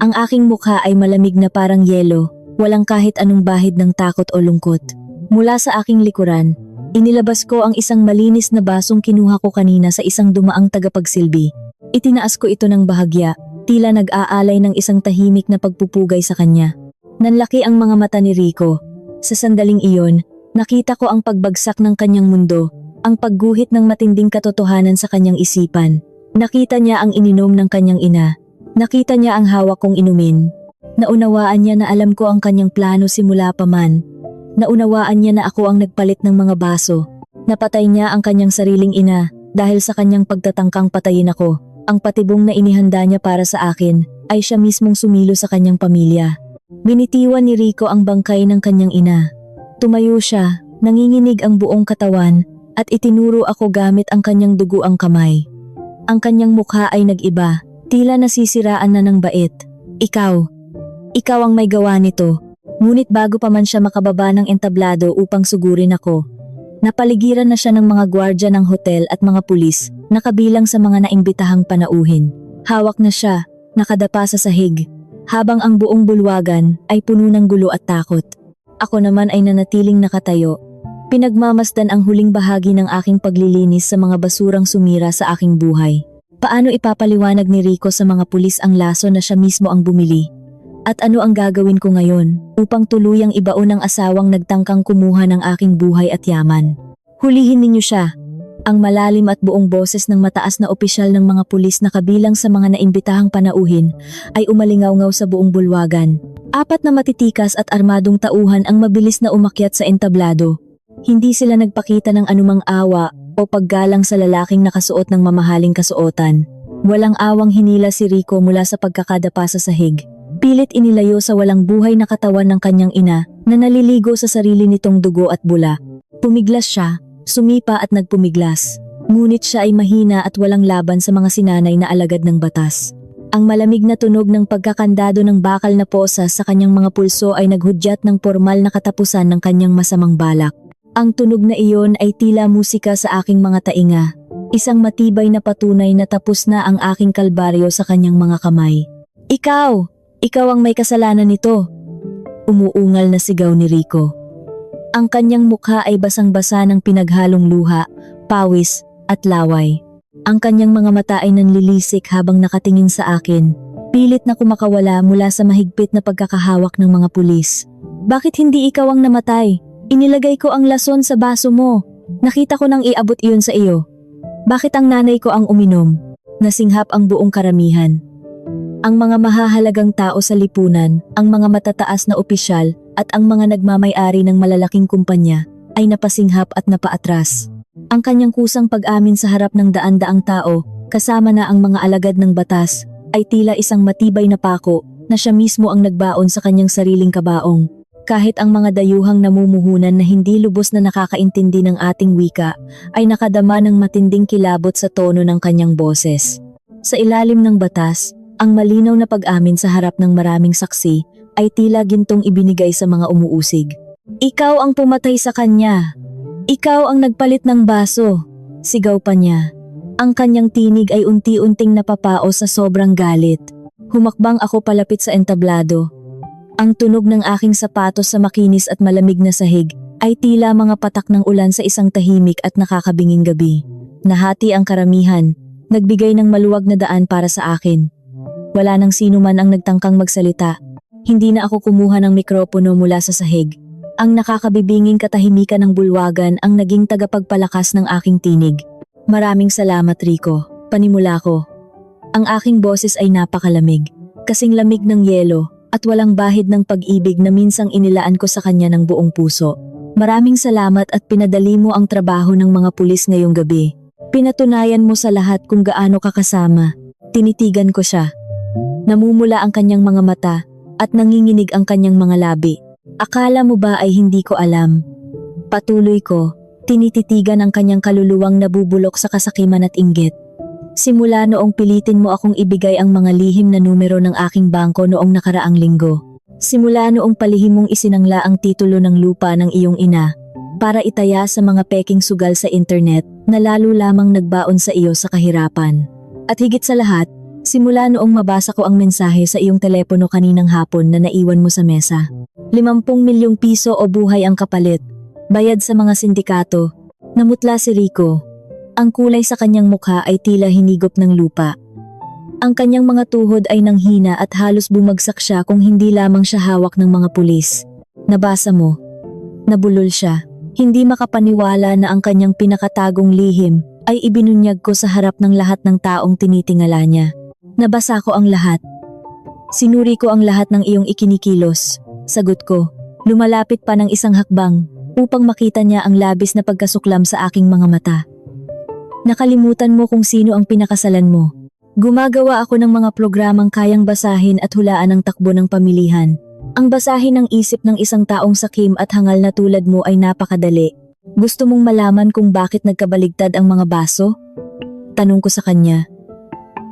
Ang aking mukha ay malamig na parang yelo, walang kahit anong bahid ng takot o lungkot. Mula sa aking likuran, inilabas ko ang isang malinis na basong kinuha ko kanina sa isang dumaang tagapagsilbi. Itinaas ko ito ng bahagya, tila nag-aalay ng isang tahimik na pagpupugay sa kanya. Nanlaki ang mga mata ni Rico. Sa sandaling iyon, nakita ko ang pagbagsak ng kanyang mundo, ang pagguhit ng matinding katotohanan sa kanyang isipan. Nakita niya ang ininom ng kanyang ina. Nakita niya ang hawak kong inumin. Naunawaan niya na alam ko ang kanyang plano simula pa man. Naunawaan niya na ako ang nagpalit ng mga baso. Napatay niya ang kanyang sariling ina dahil sa kanyang pagtatangkang patayin ako. Ang patibong na inihanda niya para sa akin ay siya mismong sumilo sa kanyang pamilya. Binitiwan ni Rico ang bangkay ng kanyang ina. Tumayo siya, nanginginig ang buong katawan at itinuro ako gamit ang kanyang duguang kamay. Ang kanyang mukha ay nag-iba, tila nasisiraan na ng bait. Ikaw ang may gawa nito. Ngunit bago pa man siya makababa ng entablado upang sugurin ako, napaligiran na siya ng mga gwardya ng hotel at mga pulis na kabilang sa mga naimbitahang panauhin. Hawak na siya, nakadapa sa sahig, habang ang buong bulwagan ay puno ng gulo at takot. Ako naman ay nanatiling nakatayo. Pinagmamasdan ang huling bahagi ng aking paglilinis sa mga basurang sumira sa aking buhay. Paano ipapaliwanag ni Rico sa mga pulis ang laso na siya mismo ang bumili? At ano ang gagawin ko ngayon upang tuluyang ibaon ang asawang nagtangkang kumuha ng aking buhay at yaman? Hulihin ninyo siya. Ang malalim at buong boses ng mataas na opisyal ng mga pulis na kabilang sa mga naimbitahang panauhin ay umalingaw-ngaw sa buong bulwagan. 4 na matitikas at armadong tauhan ang mabilis na umakyat sa entablado. Hindi sila nagpakita ng anumang awa o paggalang sa lalaking nakasuot ng mamahaling kasuotan. Walang awang hinila si Rico mula sa pagkakadapa sa sahig. Pilit inilayo sa walang buhay na katawan ng kanyang ina na naliligo sa sarili nitong dugo at bula. Pumiglas siya, sumipa at nagpumiglas. Ngunit siya ay mahina at walang laban sa mga sinanay na alagad ng batas. Ang malamig na tunog ng pagkakandado ng bakal na posas sa kanyang mga pulso ay naghudyat ng formal na katapusan ng kanyang masamang balak. Ang tunog na iyon ay tila musika sa aking mga tainga. Isang matibay na patunay na tapos na ang aking kalbaryo sa kanyang mga kamay. Ikaw! Ikaw ang may kasalanan nito! Umuungal na sigaw ni Rico. Ang kanyang mukha ay basang-basa ng pinaghalong luha, pawis, at laway. Ang kanyang mga mata ay nanlilisik habang nakatingin sa akin. Pilit na kumakawala mula sa mahigpit na pagkakahawak ng mga pulis. Bakit hindi ikaw ang namatay? Inilagay ko ang lason sa baso mo. Nakita ko nang iabot iyon sa iyo. Bakit ang nanay ko ang uminom? Nasinghap ang buong karamihan. Ang mga mahahalagang tao sa lipunan, ang mga matataas na opisyal, at ang mga nagmamay-ari ng malalaking kumpanya ay napasinghap at napaatras. Ang kanyang kusang pag-amin sa harap ng daan-daang tao, kasama na ang mga alagad ng batas, ay tila isang matibay na pako na siya mismo ang nagbaon sa kanyang sariling kabaong. Kahit ang mga dayuhang namumuhunan na hindi lubos na nakakaintindi ng ating wika ay nakadama ng matinding kilabot sa tono ng kanyang boses. Sa ilalim ng batas, ang malinaw na pag-amin sa harap ng maraming saksi ay tila gintong ibinigay sa mga umuusig. Ikaw ang pumatay sa kanya. Ikaw ang nagpalit ng baso. Sigaw pa niya. Ang kanyang tinig ay unti-unting napapao sa sobrang galit. Humakbang ako palapit sa entablado. Ang tunog ng aking sapatos sa makinis at malamig na sahig ay tila mga patak ng ulan sa isang tahimik at nakakabinging gabi. Nahati ang karamihan, nagbigay ng maluwag na daan para sa akin. Wala nang sino man ang nagtangkang magsalita. Hindi na ako kumuha ng mikropono mula sa sahig. Ang nakakabibinging katahimikan ng bulwagan ang naging tagapagpalakas ng aking tinig. Maraming salamat, Rico. Panimula ko. Ang aking boses ay napakalamig, kasing lamig ng yelo, at walang bahid ng pag-ibig na minsang inilaan ko sa kanya ng buong puso. Maraming salamat at pinadali mo ang trabaho ng mga pulis ngayong gabi. Pinatunayan mo sa lahat kung gaano ka kasama. Tinitigan ko siya. Namumula ang kanyang mga mata at nanginginig ang kanyang mga labi. Akala mo ba ay hindi ko alam? Patuloy ko, tinititigan ang kanyang kaluluwang nabubulok sa kasakiman at inggit. Simula noong pilitin mo akong ibigay ang mga lihim na numero ng aking bangko noong nakaraang linggo. Simula noong palihim mong isinangla ang titulo ng lupa ng iyong ina para itaya sa mga peking sugal sa internet na lalo lamang nagbaon sa iyo sa kahirapan. At higit sa lahat, simula noong mabasa ko ang mensahe sa iyong telepono kaninang hapon na naiwan mo sa mesa. 50 milyong piso o buhay ang kapalit. Bayad sa mga sindikato. Namutla si Rico. Ang kulay sa kanyang mukha ay tila hinigop ng lupa. Ang kanyang mga tuhod ay nanghina at halos bumagsak siya kung hindi lamang siya hawak ng mga pulis. Nabasa mo. Nabulol siya. Hindi makapaniwala na ang kanyang pinakatagong lihim ay ibinunyag ko sa harap ng lahat ng taong tinitingala niya. Nabasa ko ang lahat. Sinuri ko ang lahat ng iyong ikinikilos. Sagot ko, lumalapit pa ng isang hakbang upang makita niya ang labis na pagkasuklam sa aking mga mata. Nakalimutan mo kung sino ang pinakasalan mo. Gumagawa ako ng mga programang kayang basahin at hulaan ang takbo ng pamilihan. Ang basahin ng isip ng isang taong sakim at hangal na tulad mo ay napakadali. Gusto mong malaman kung bakit nagkabaligtad ang mga baso? Tanong ko sa kanya.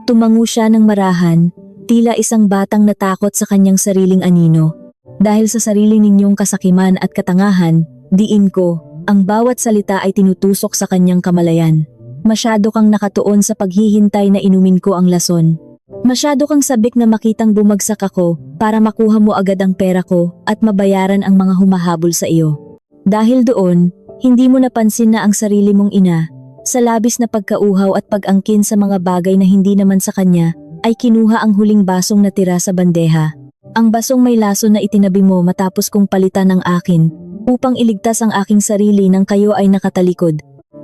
Tumango siya ng marahan, tila isang batang natakot sa kanyang sariling anino. Dahil sa sarili ninyong kasakiman at katangahan, diin ko, ang bawat salita ay tinutusok sa kanyang kamalayan. Masyado kang nakatuon sa paghihintay na inumin ko ang lason. Masyado kang sabik na makitang bumagsak ako para makuha mo agad ang pera ko at mabayaran ang mga humahabol sa iyo. Dahil doon, hindi mo napansin na ang sarili mong ina, sa labis na pagkauhaw at pag-angkin sa mga bagay na hindi naman sa kanya, ay kinuha ang huling basong natira sa bandeha. Ang basong may lason na itinabi mo matapos kong palitan ng akin upang iligtas ang aking sarili nang kayo ay nakatalikod.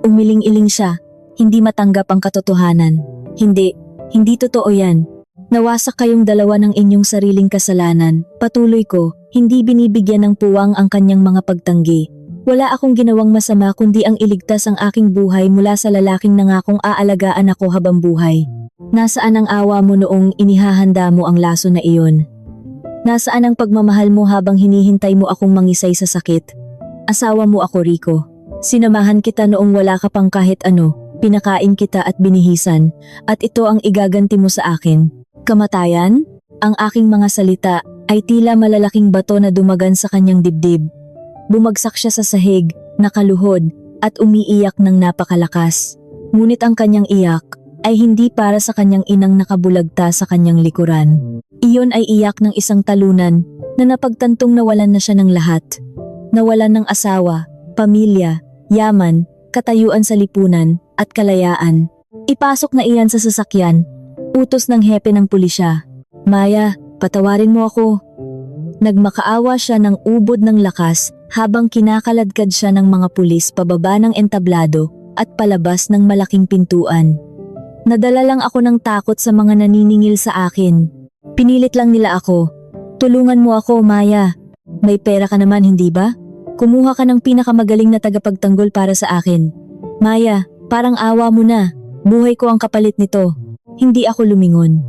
Umiling-iling siya. Hindi matanggap ang katotohanan. Hindi totoo yan. Nawasak kayong dalawa ng inyong sariling kasalanan. Patuloy ko, hindi binibigyan ng puwang ang kanyang mga pagtanggi. Wala akong ginawang masama kundi ang iligtas ang aking buhay mula sa lalaking nangakong aalagaan ako habang buhay. Nasaan ang awa mo noong inihahanda mo ang laso na iyon? Nasaan ang pagmamahal mo habang hinihintay mo akong mangisay sa sakit? Asawa mo ako, Rico. Sinamahan kita noong wala ka pang kahit ano, pinakain kita at binihisan, at ito ang igaganti mo sa akin. Kamatayan? Ang aking mga salita ay tila malalaking bato na dumagan sa kanyang dibdib. Bumagsak siya sa sahig, nakaluhod, at umiiyak ng napakalakas. Ngunit ang kanyang iyak ay hindi para sa kanyang inang nakabulagta sa kanyang likuran. Iyon ay iyak ng isang talunan na napagtantong nawalan na siya ng lahat. Nawalan ng asawa, pamilya, yaman, katayuan sa lipunan, at kalayaan. Ipasok na iyan sa sasakyan. Utos ng hepe ng pulisya. Maya, patawarin mo ako. Nagmakaawa siya ng ubod ng lakas habang kinakaladkad siya ng mga pulis pababa ng entablado at palabas ng malaking pintuan. Nadala lang ako ng takot sa mga naniningil sa akin. Pinilit lang nila ako. Tulungan mo ako, Maya. May pera ka naman, hindi ba? Kumuha ka ng pinakamagaling na tagapagtanggol para sa akin. Maya, parang awa mo na. Buhay ko ang kapalit nito. Hindi ako lumingon.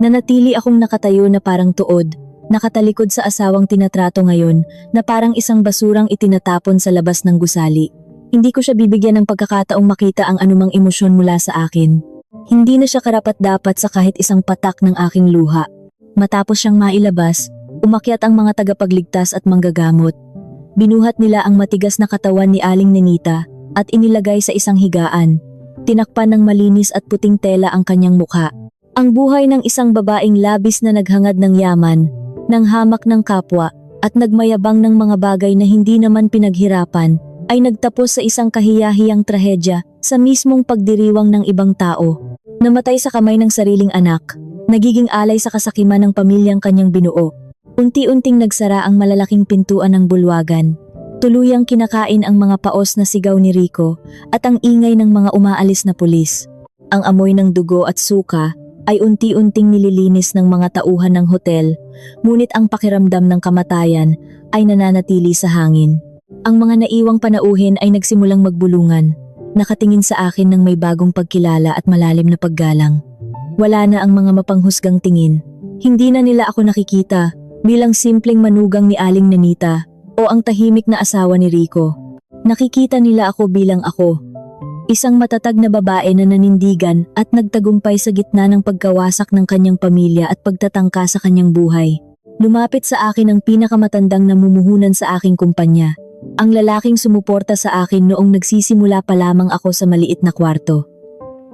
Nanatili akong nakatayo na parang tuod, nakatalikod sa asawang tinatrato ngayon na parang isang basurang itinatapon sa labas ng gusali. Hindi ko siya bibigyan ng pagkakataong makita ang anumang emosyon mula sa akin. Hindi na siya karapat-dapat sa kahit isang patak ng aking luha. Matapos siyang mailabas, umakyat ang mga tagapagligtas at manggagamot. Binuhat nila ang matigas na katawan ni Aling Nenita at inilagay sa isang higaan. Tinakpan ng malinis at puting tela ang kanyang mukha. Ang buhay ng isang babaeng labis na naghangad ng yaman, ng hamak ng kapwa, at nagmayabang ng mga bagay na hindi naman pinaghirapan, ay nagtapos sa isang kahiyahiyang trahedya sa mismong pagdiriwang ng ibang tao. Namatay sa kamay ng sariling anak, nagiging alay sa kasakiman ng pamilyang kanyang binuo. Unti-unting nagsara ang malalaking pintuan ng bulwagan. Tuluyang kinakain ang mga paos na sigaw ni Rico at ang ingay ng mga umaalis na pulis. Ang amoy ng dugo at suka ay unti-unting nililinis ng mga tauhan ng hotel, ngunit ang pakiramdam ng kamatayan ay nananatili sa hangin. Ang mga naiwang panauhin ay nagsimulang magbulungan, nakatingin sa akin ng may bagong pagkilala at malalim na paggalang. Wala na ang mga mapanghusgang tingin. Hindi na nila ako nakikita bilang simpleng manugang ni Aling Nenita o ang tahimik na asawa ni Rico. Nakikita nila ako bilang ako. Isang matatag na babae na nanindigan at nagtagumpay sa gitna ng pagkawasak ng kanyang pamilya at pagtatangka sa kanyang buhay. Lumapit sa akin ang pinakamatandang namumuhunan sa aking kumpanya. Ang lalaking sumuporta sa akin noong nagsisimula pa lamang ako sa maliit na kwarto.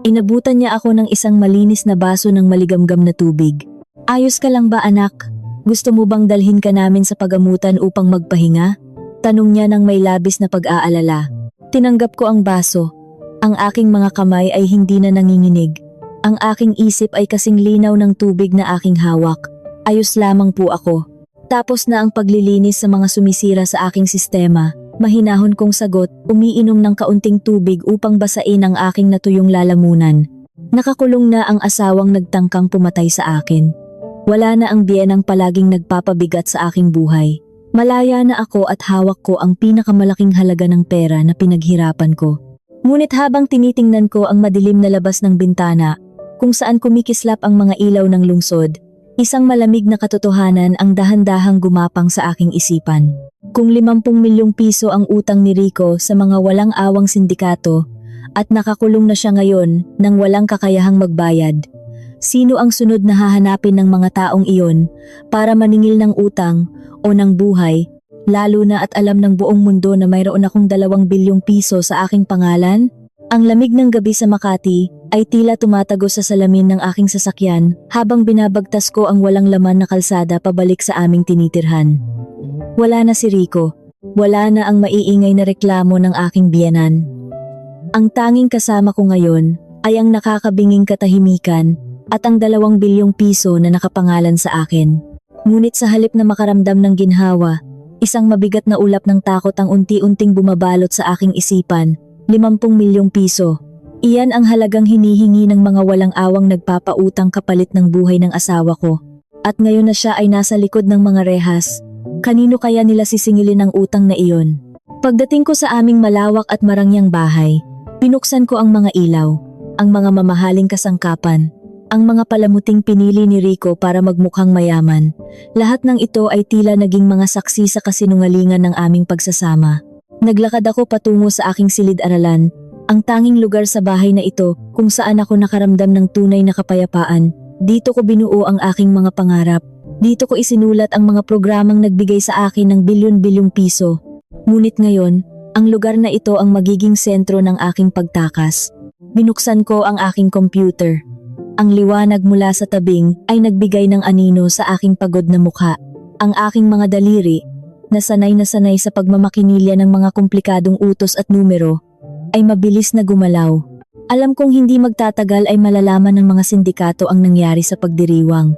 Inabutan niya ako ng isang malinis na baso ng maligamgam na tubig. Ayos ka lang ba, anak? Gusto mo bang dalhin ka namin sa pagamutan upang magpahinga? Tanong niya ng may labis na pag-aalala. Tinanggap ko ang baso. Ang aking mga kamay ay hindi na nanginginig. Ang aking isip ay kasing linaw ng tubig na aking hawak. Ayos lamang po ako. Tapos na ang paglilinis sa mga sumisira sa aking sistema. Mahinahon kong sagot, umiinom ng kaunting tubig upang basain ang aking natuyong lalamunan. Nakakulong na ang asawang nagtangkang pumatay sa akin. Wala na ang biyenang palaging nagpapabigat sa aking buhay. Malaya na ako at hawak ko ang pinakamalaking halaga ng pera na pinaghirapan ko. Ngunit habang tinitingnan ko ang madilim na labas ng bintana, kung saan kumikislap ang mga ilaw ng lungsod, isang malamig na katotohanan ang dahan-dahang gumapang sa aking isipan. Kung 50 milyong piso ang utang ni Rico sa mga walang awang sindikato at nakakulong na siya ngayon nang walang kakayahang magbayad, sino ang sunod na hahanapin ng mga taong iyon para maningil ng utang o ng buhay, lalo na at alam ng buong mundo na mayroon akong 2 bilyong piso sa aking pangalan? Ang lamig ng gabi sa Makati ay tila tumatagos sa salamin ng aking sasakyan habang binabagtas ko ang walang laman na kalsada pabalik sa aming tinitirhan. Wala na si Rico. Wala na ang maiingay na reklamo ng aking biyenan. Ang tanging kasama ko ngayon ay ang nakakabinging katahimikan at ang 2 bilyong piso na nakapangalan sa akin. Ngunit sa halip na makaramdam ng ginhawa, isang mabigat na ulap ng takot ang unti-unting bumabalot sa aking isipan. 50 milyong piso. Iyan ang halagang hinihingi ng mga walang awang nagpapautang kapalit ng buhay ng asawa ko. At ngayon na siya ay nasa likod ng mga rehas. Kanino kaya nila sisingilin ang utang na iyon? Pagdating ko sa aming malawak at marangyang bahay, binuksan ko ang mga ilaw, ang mga mamahaling kasangkapan, ang mga palamuting pinili ni Rico para magmukhang mayaman. Lahat ng ito ay tila naging mga saksi sa kasinungalingan ng aming pagsasama. Naglakad ako patungo sa aking silid-aralan, ang tanging lugar sa bahay na ito kung saan ako nakaramdam ng tunay na kapayapaan. Dito ko binuo ang aking mga pangarap. Dito ko isinulat ang mga programang nagbigay sa akin ng bilyon-bilyong piso. Ngunit ngayon, ang lugar na ito ang magiging sentro ng aking pagtakas. Binuksan ko ang aking computer. Ang liwanag mula sa tabing ay nagbigay ng anino sa aking pagod na mukha. Ang aking mga daliri, na sanay sa pagmamakinilya ng mga komplikadong utos at numero, ay mabilis na gumalaw. Alam kong hindi magtatagal ay malalaman ng mga sindikato ang nangyari sa pagdiriwang.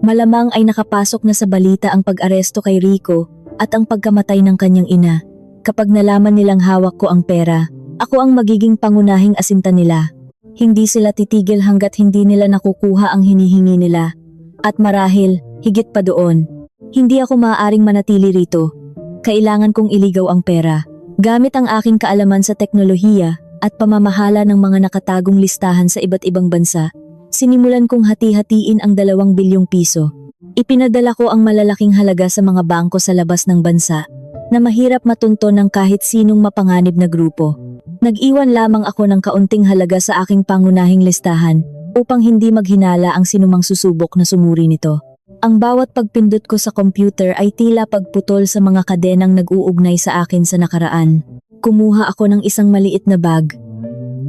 Malamang ay nakapasok na sa balita ang pag-aresto kay Rico at ang pagkamatay ng kanyang ina. Kapag nalaman nilang hawak ko ang pera, ako ang magiging pangunahing asinta nila. Hindi sila titigil hanggat hindi nila nakukuha ang hinihingi nila. At marahil, higit pa doon, hindi ako maaaring manatili rito. Kailangan kong iligaw ang pera. Gamit ang aking kaalaman sa teknolohiya at pamamahala ng mga nakatagong listahan sa iba't ibang bansa, sinimulan kong hati-hatiin ang 2 bilyong piso. Ipinadala ko ang malalaking halaga sa mga bangko sa labas ng bansa na mahirap matunto ng kahit sinong mapanganib na grupo. Nag-iwan lamang ako ng kaunting halaga sa aking pangunahing listahan upang hindi maghinala ang sinumang susubok na sumuri nito. Ang bawat pagpindot ko sa computer ay tila pagputol sa mga kadenang nag-uugnay sa akin sa nakaraan. Kumuha ako ng isang maliit na bag.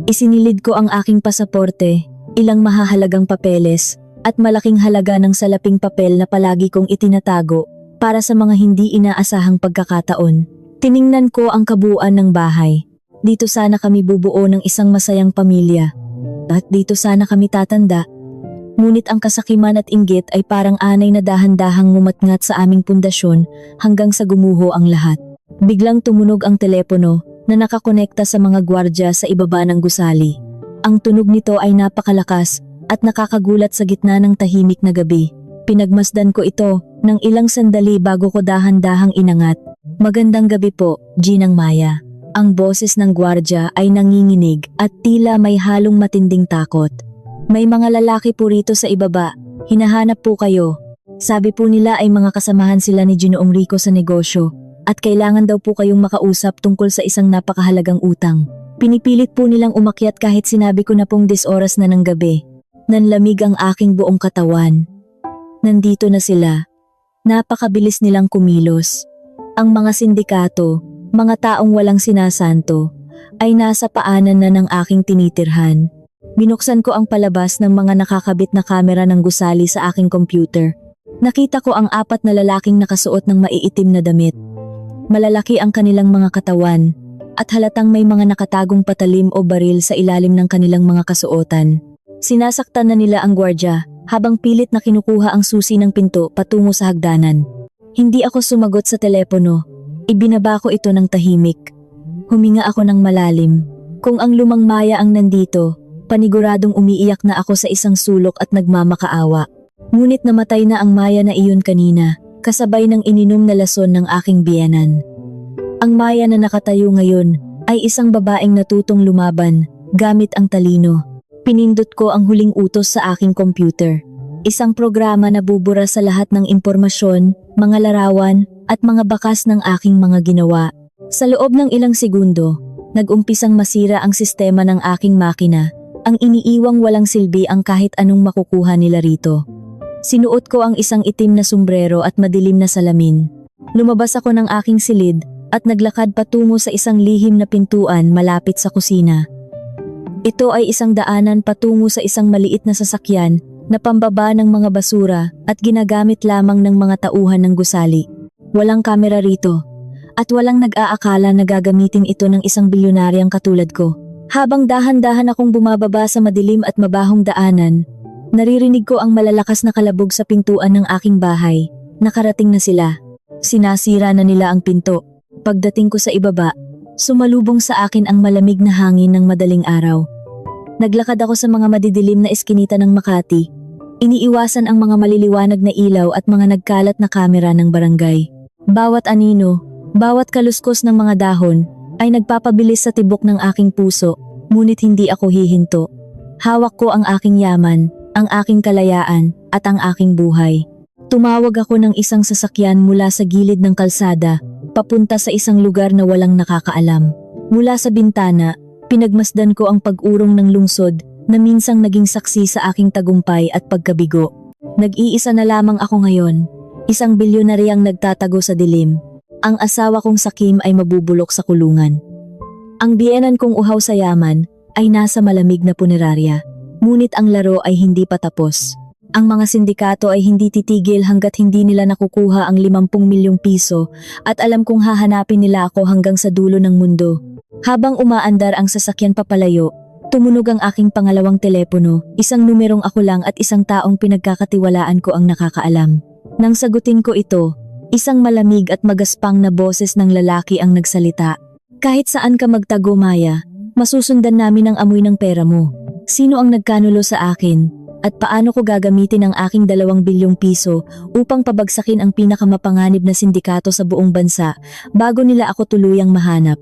Isinilid ko ang aking pasaporte, ilang mahahalagang papeles, at malaking halaga ng salaping papel na palagi kong itinatago para sa mga hindi inaasahang pagkakataon. Tiningnan ko ang kabuuan ng bahay. Dito sana kami bubuo ng isang masayang pamilya. At dito sana kami tatanda. Ngunit ang kasakiman at inggit ay parang anay na dahan-dahang ngumatngat sa aming pundasyon hanggang sa gumuho ang lahat. Biglang tumunog ang telepono na nakakonekta sa mga gwardya sa ibaba ng gusali. Ang tunog nito ay napakalakas at nakakagulat sa gitna ng tahimik na gabi. Pinagmasdan ko ito ng ilang sandali bago ko dahan-dahang inangat. Magandang gabi po, Ginang Maya. Ang boses ng gwardya ay nanginginig at tila may halong matinding takot. May mga lalaki po rito sa ibaba, hinahanap po kayo. Sabi po nila ay mga kasamahan sila ni Ginoong Rico sa negosyo at kailangan daw po kayong makausap tungkol sa isang napakahalagang utang. Pinipilit po nilang umakyat kahit sinabi ko na pong 10 oras na ng gabi. Nanlamig ang aking buong katawan. Nandito na sila. Napakabilis nilang kumilos. Ang mga sindikato, mga taong walang sinasanto, ay nasa paanan na ng aking tinitirhan. Binuksan ko ang palabas ng mga nakakabit na kamera ng gusali sa aking computer. Nakita ko ang 4 na lalaking nakasuot ng maiitim na damit. Malalaki ang kanilang mga katawan at halatang may mga nakatagong patalim o baril sa ilalim ng kanilang mga kasuotan. Sinasaktan na nila ang gwardya habang pilit na kinukuha ang susi ng pinto patungo sa hagdanan. Hindi ako sumagot sa telepono. Ibinaba ko ito ng tahimik. Huminga ako ng malalim. Kung ang lumang Maya ang nandito, paniguradong umiiyak na ako sa isang sulok at nagmamakaawa. Ngunit namatay na ang Maya na iyon kanina, kasabay ng ininom na lason ng aking biyenan. Ang Maya na nakatayo ngayon ay isang babaeng natutong lumaban gamit ang talino. Pinindot ko ang huling utos sa aking computer. Isang programa na bubura sa lahat ng impormasyon, mga larawan, at mga bakas ng aking mga ginawa. Sa loob ng ilang segundo, nag-umpisang masira ang sistema ng aking makina. Ang iniiwang walang silbi ang kahit anong makukuha nila rito. Sinuot ko ang isang itim na sombrero at madilim na salamin. Lumabas ako ng aking silid at naglakad patungo sa isang lihim na pintuan malapit sa kusina. Ito ay isang daanan patungo sa isang maliit na sasakyan na pambaba ng mga basura at ginagamit lamang ng mga tauhan ng gusali. Walang kamera rito at walang nag-aakala na gagamitin ito ng isang bilyonaryang katulad ko. Habang dahan-dahan akong bumababa sa madilim at mabahong daanan, naririnig ko ang malalakas na kalabog sa pintuan ng aking bahay. Nakarating na sila. Sinasira na nila ang pinto. Pagdating ko sa ibaba, Sumalubong sa akin ang malamig na hangin ng madaling araw. Naglakad ako sa mga madidilim na eskinita ng Makati. Iniiwasan ang mga maliliwanag na ilaw at mga nagkalat na kamera ng barangay. Bawat anino, bawat kaluskos ng mga dahon ay nagpapabilis sa tibok ng aking puso, ngunit hindi ako hihinto. Hawak ko ang aking yaman, ang aking kalayaan, at ang aking buhay. Tumawag ako ng isang sasakyan mula sa gilid ng kalsada, papunta sa isang lugar na walang nakakaalam. Mula sa bintana, pinagmasdan ko ang pag-urong ng lungsod na minsang naging saksi sa aking tagumpay at pagkabigo. Nag-iisa na lamang ako ngayon, isang bilyonaryang nagtatago sa dilim. Ang asawa kong sakim ay mabubulok sa kulungan. Ang biyenan kong uhaw sa yaman ay nasa malamig na punerarya. Ngunit ang laro ay hindi pa tapos. Ang mga sindikato ay hindi titigil hanggat hindi nila nakukuha ang 50 milyong piso at alam kong hahanapin nila ako hanggang sa dulo ng mundo. Habang umaandar ang sasakyan papalayo, tumunog ang aking pangalawang telepono, isang numerong ako lang at isang taong pinagkakatiwalaan ko ang nakakaalam. Nang sagutin ko ito, isang malamig at magaspang na boses ng lalaki ang nagsalita. Kahit saan ka magtago, Maya, masusundan namin ang amoy ng pera mo. Sino ang nagkanulo sa akin? At paano ko gagamitin ang aking 2 bilyong piso upang pabagsakin ang pinakamapanganib na sindikato sa buong bansa bago nila ako tuluyang mahanap?